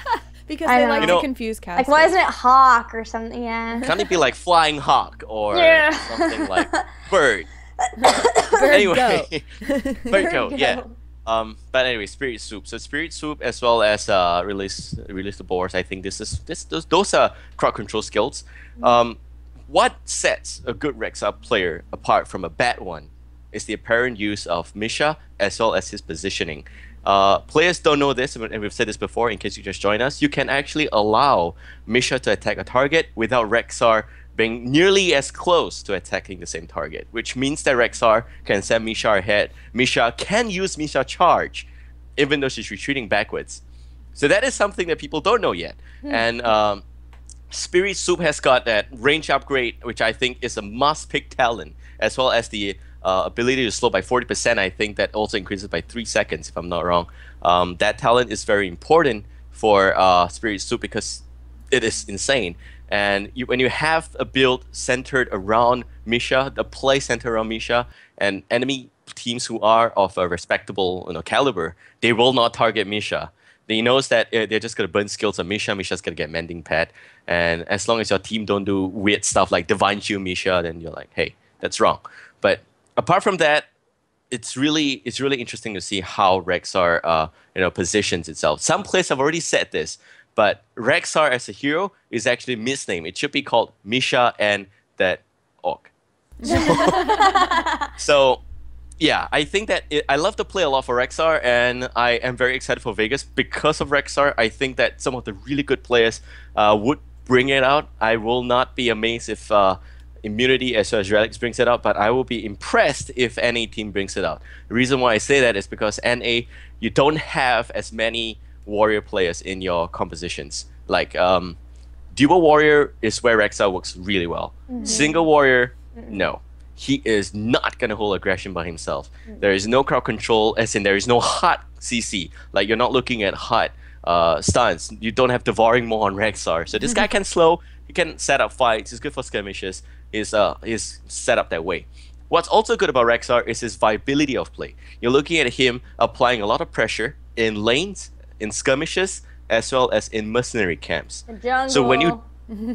Because they like to confuse casters. Like, why isn't it Hawk or something? Yeah. Can't it be like Flying Hawk or something like Bird? Anyway. Bird Go, yeah. But anyway, Spirit Swoop. So Spirit Swoop as well as release the boars. I think those are crowd control skills. What sets a good Rexxar player apart from a bad one is the apparent use of Misha as well as his positioning. Players don't know this, and we've said this before in case you just joined us. You can actually allow Misha to attack a target without Rexxar being nearly as close to attacking the same target, which means that Rexxar can send Misha ahead. Misha can use Misha Charge, even though she's retreating backwards. So that is something that people don't know yet. And Spirit Swoop has got that range upgrade, which I think is a must-pick talent, as well as the ability to slow by 40%. I think that also increases by 3 seconds, if I'm not wrong. That talent is very important for Spirit Swoop because it is insane. And when you have a build centered around Misha, the play centered around Misha, and enemy teams who are of a respectable caliber, they will not target Misha. He knows that they're just gonna burn skills on Misha. Misha's gonna get mending pad, and as long as your team don't do weird stuff like divine shield Misha, then you're like, hey, that's wrong. But apart from that, it's really interesting to see how Rexxar positions itself. Some players have already said this, but Rexxar as a hero is actually misnamed. It should be called Misha and that orc. So yeah, I think that I love to play a lot for Rexxar, and I am very excited for Vegas because of Rexxar. I think that some of the really good players would bring it out. I will not be amazed if Immunity as well as Relics brings it out, but I will be impressed if NA team brings it out. The reason why I say that is because NA, you don't have as many warrior players in your compositions. Like dual warrior is where Rexxar works really well. Single warrior, no. He is not going to hold aggression by himself. There is no crowd control, as in there is no hot CC. Like, you're not looking at hot stuns. You don't have devouring more on Rexxar. So this guy can slow, he can set up fights, he's good for skirmishes, he's set up that way. What's also good about Rexxar is his viability of play. You're looking at him applying a lot of pressure in lanes, in skirmishes, as well as in mercenary camps. The jungle. So when you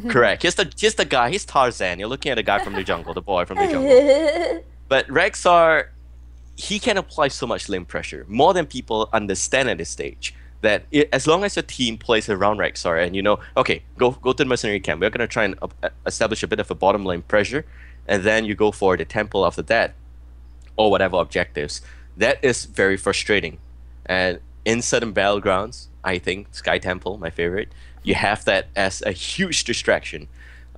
correct. Here's the guy. He's Tarzan. You're looking at a guy from the jungle, the boy from the jungle. But Rexxar, he can apply so much lane pressure, more than people understand at this stage. That as long as your team plays around Rexxar and you know, okay, go to the mercenary camp. We're gonna try and establish a bit of a bottom lane pressure, and then you go for the temple after that, or whatever objectives. That is very frustrating. And in certain battlegrounds, I think Sky Temple, my favorite, you have that as a huge distraction.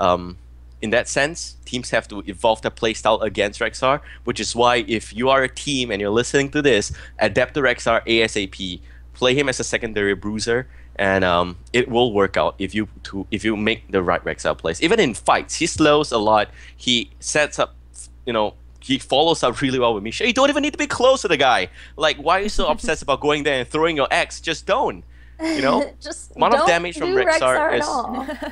In that sense, teams have to evolve their playstyle against Rexxar, which is why if you are a team and you're listening to this, adapt to Rexxar ASAP, play him as a secondary bruiser, and it will work out if you make the right Rexxar plays. Even in fights, he slows a lot. He sets up, he follows up really well with Misha. You don't even need to be close to the guy. Like, why are you so obsessed about going there and throwing your X? Just don't. Just amount of damage from Rexxar is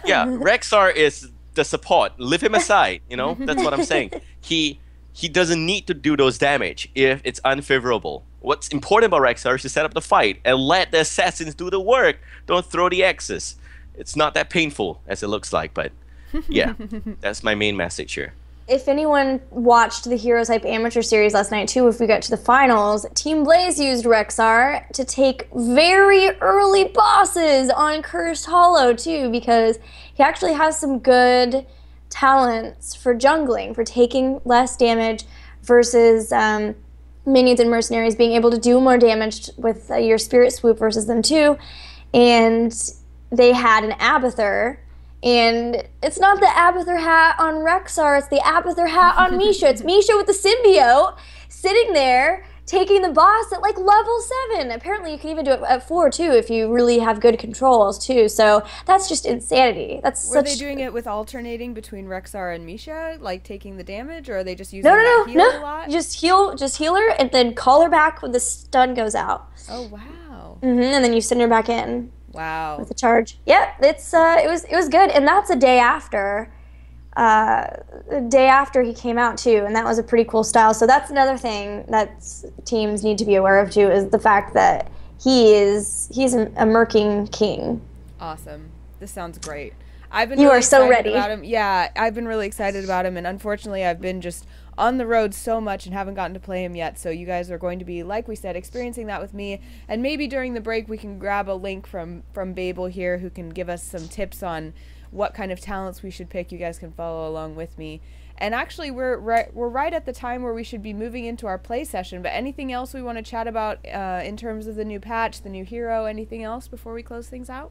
yeah, Rexxar is the support. Leave him aside, That's what I'm saying. He doesn't need to do those damage if it's unfavorable. What's important about Rexxar is to set up the fight and let the assassins do the work. Don't throw the X's. It's not that painful as it looks like, but yeah, that's my main message here. If anyone watched the Heroes Hype Amateur Series last night too, if we got to the finals, Team Blaze used Rexxar to take very early bosses on Cursed Hollow too, because he actually has some good talents for jungling, for taking less damage versus minions and mercenaries being able to do more damage with your Spirit Swoop versus them too. And they had an Abathur. And it's not the Abathur hat on Rexxar, it's the Abathur hat on Misha. It's Misha with the symbiote sitting there taking the boss at like level 7. Apparently you can even do it at 4 too if you really have good controls too. So that's just insanity. Were they doing it with alternating between Rexxar and Misha, like taking the damage, or are they just using that heal a lot? Just heal her and then call her back when the stun goes out. Oh wow. And then you send her back in. Wow. With a charge. Yep, it was good, and that's a day after. The day after he came out too, and that was a pretty cool style. So that's another thing that teams need to be aware of too, is the fact that he's a murking king. Awesome. This sounds great. I've been You really are so excited ready. about him. Yeah, I've been really excited about him, and unfortunately I've been just on the road so much and haven't gotten to play him yet, so you guys are going to be, like we said, experiencing that with me, and maybe during the break we can grab a link from Babel here who can give us some tips on what kind of talents we should pick. You guys can follow along with me. And actually we're right at the time where we should be moving into our play session, but anything else we want to chat about in terms of the new patch, the new hero, anything else before we close things out?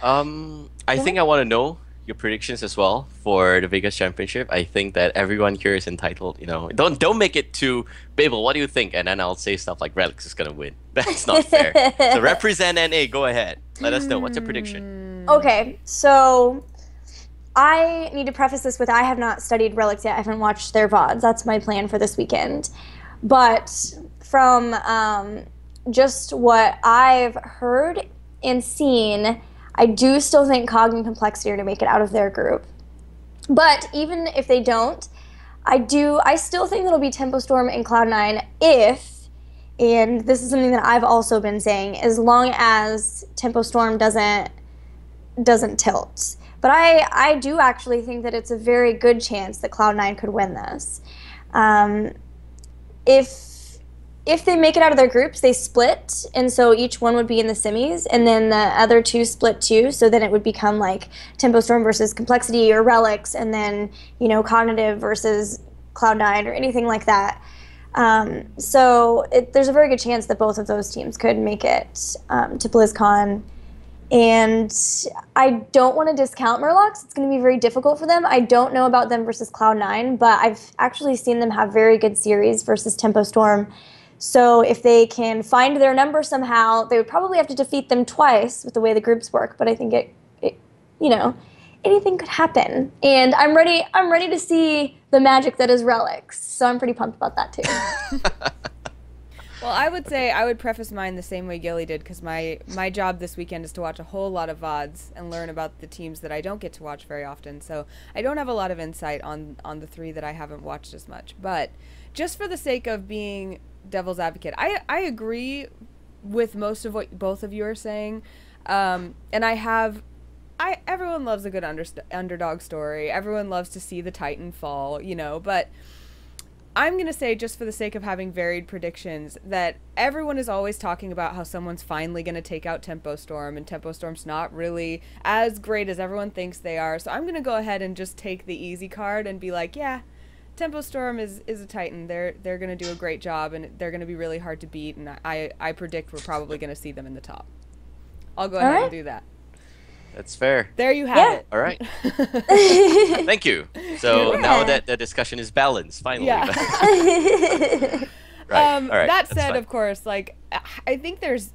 I think I want to know your predictions as well for the Vegas Championship. I think that everyone here is entitled, don't make it too Babel, what do you think? And then I'll say stuff like Relics is gonna win. That's not fair. So represent NA, go ahead. Let us know. What's your prediction? Okay, so I need to preface this with I have not studied Relics yet. I haven't watched their VODs. That's my plan for this weekend. But from just what I've heard and seen, I do still think Cog and Complexity are to make it out of their group. But even if they don't, I still think it'll be Tempo Storm and Cloud9 if And this is something that I've also been saying, as long as Tempo Storm doesn't tilt. But I do actually think that it's a very good chance that Cloud9 could win this. If they make it out of their groups, they split, and so each one would be in the semis, and then the other two split too, so then it would become like Tempo Storm versus Complexity or Relics, and then, you know, Cognitive versus Cloud9 or anything like that. So there's a very good chance that both of those teams could make it to BlizzCon. And I don't want to discount Murlocs. It's going to be very difficult for them. I don't know about them versus Cloud9, but I've actually seen them have very good series versus Tempo Storm. So if they can find their number somehow, they would probably have to defeat them twice with the way the groups work. But I think it you know, anything could happen. And I'm ready to see the magic that is Relics. So I'm pretty pumped about that too. Well, I would say I would preface mine the same way Gilly did, because my job this weekend is to watch a whole lot of VODs and learn about the teams that I don't get to watch very often. So I don't have a lot of insight on the three that I haven't watched as much. But just for the sake of being devil's advocate, I agree with most of what both of you are saying. And everyone loves a good underdog story. Everyone loves to see the Titan fall, you know, but I'm going to say, just for the sake of having varied predictions, that everyone is always talking about how someone's finally going to take out Tempo Storm, and Tempo Storm's not really as great as everyone thinks they are. So I'm going to go ahead and just take the easy card and be like, yeah, Tempo Storm is a Titan. They're going to do a great job, and they're going to be really hard to beat, and I predict we're probably going to see them in the top. I'll go ahead and do that. That's fair. There you have it. All right. Thank you. So now that the discussion is balanced, finally. Yeah. Right. All right. That said, of course, like, I think there's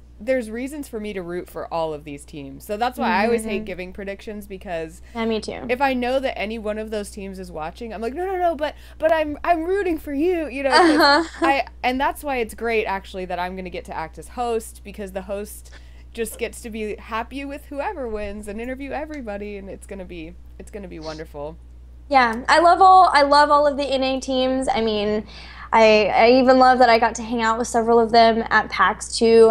reasons for me to root for all of these teams. So that's why I always hate giving predictions, because me too. If I know that any one of those teams is watching, I'm like, no, but I'm rooting for you, you know. And that's why it's great, actually, that I'm going to get to act as host, because the host just gets to be happy with whoever wins and interview everybody, and it's gonna be wonderful. Yeah, I love all of the NA teams. I mean, I even love that I got to hang out with several of them at PAX too.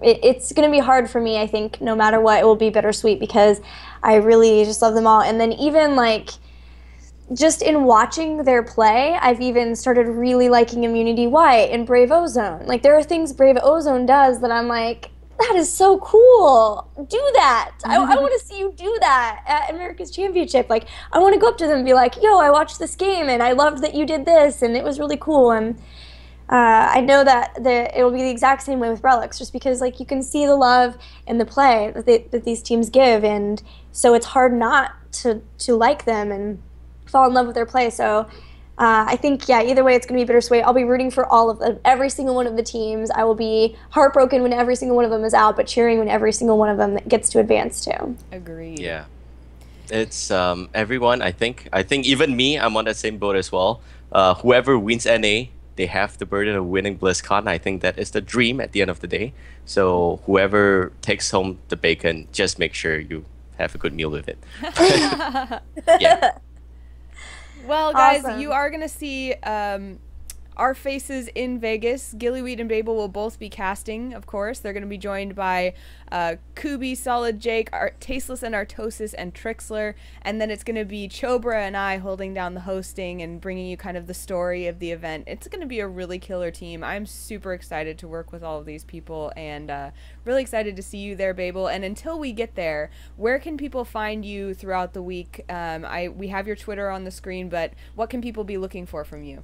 It's gonna be hard for me, I think, no matter what. It will be bittersweet, because I really just love them all. And then even like, just in watching their play, I've even started really liking Immunity White and Brave Ozone. Like, there are things Brave Ozone does that I'm like, that is so cool. Do that. I want to see you do that at America's Championship. Like, I want to go up to them and be like, yo, I watched this game and I loved that you did this and it was really cool. And I know that it will be the exact same way with Relics, just because, like, you can see the love and the play that these teams give, and so it's hard not to like them and fall in love with their play. So I think, yeah, either way, it's going to be bittersweet. I'll be rooting for every single one of the teams. I will be heartbroken when every single one of them is out, but cheering when every single one of them gets to advance too. Agreed. Yeah. It's everyone, I think even me, I'm on that same boat as well. Whoever wins NA, they have the burden of winning BlizzCon. I think that is the dream at the end of the day. So whoever takes home the bacon, just make sure you have a good meal with it. Yeah. Well, guys, Awesome. you are going to see our faces in Vegas. Gillyweed and Babel will both be casting, of course. They're going to be joined by Kubi, Solid Jake, Tasteless and Artosis, and Trixler. And then it's going to be Chobra and I holding down the hosting and bringing you kind of the story of the event. It's going to be a really killer team. I'm super excited to work with all of these people, and really excited to see you there, Babel. And until we get there, where can people find you throughout the week? We have your Twitter on the screen, but what can people be looking for from you?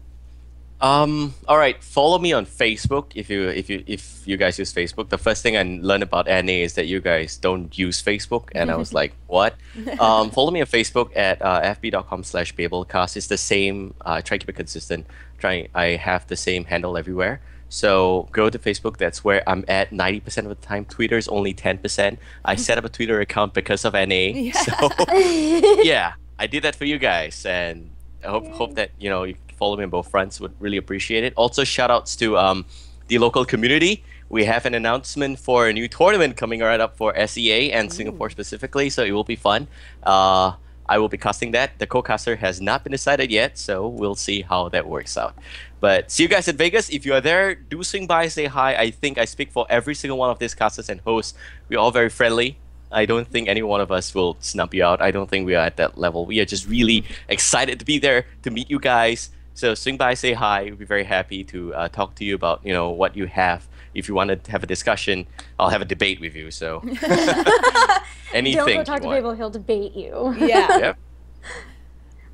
All right, follow me on Facebook if you guys use Facebook. The first thing I learned about NA is that you guys don't use Facebook, and I was like, what? Follow me on Facebook at fb.com/babelcast. It's the same. I try to keep it consistent. I have the same handle everywhere. So go to Facebook. That's where I'm at 90% of the time. Twitter is only 10%. I set up a Twitter account because of NA. Yeah. So yeah, I did that for you guys, and I hope that you follow me on both fronts. Would really appreciate it. Also, shout outs to the local community. We have an announcement for a new tournament coming right up for SEA and Singapore specifically, so it will be fun. I will be casting that. The co-caster has not been decided yet, so we'll see how that works out. But see you guys in Vegas. If you are there, do swing by, say hi. I think I speak for every single one of these casters and hosts. We're all very friendly. I don't think any one of us will snub you out. I don't think we are at that level. We are just really excited to be there, to meet you guys. So swing by, say hi. We'll be very happy to talk to you about what you have. If you want to have a discussion, I'll have a debate with you. So anything. Don't go talk to Babel, he'll debate you. Yeah. Yep.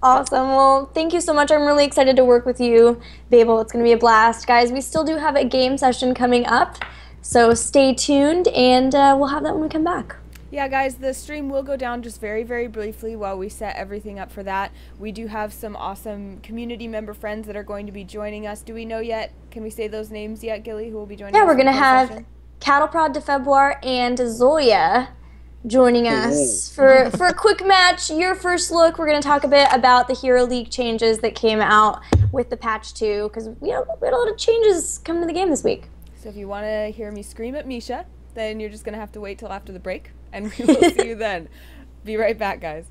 Awesome. Well, thank you so much. I'm really excited to work with you, Babel. It's going to be a blast. Guys, we still do have a game session coming up, so stay tuned, and we'll have that when we come back. Yeah, guys, the stream will go down just very, very briefly while we set everything up for that. We do have some awesome community member friends that are going to be joining us. Do we know yet? Can we say those names yet, Gilly, who will be joining us? Yeah, we're going to for the have session? Cattleprod DeFebruar and Zoya joining us for a quick match. Your first look. We're going to talk a bit about the Hero League changes that came out with the patch 2, because we had a lot of changes coming to the game this week. So if you want to hear me scream at Misha, then you're just going to have to wait till after the break, and we will see you then. Be right back, guys.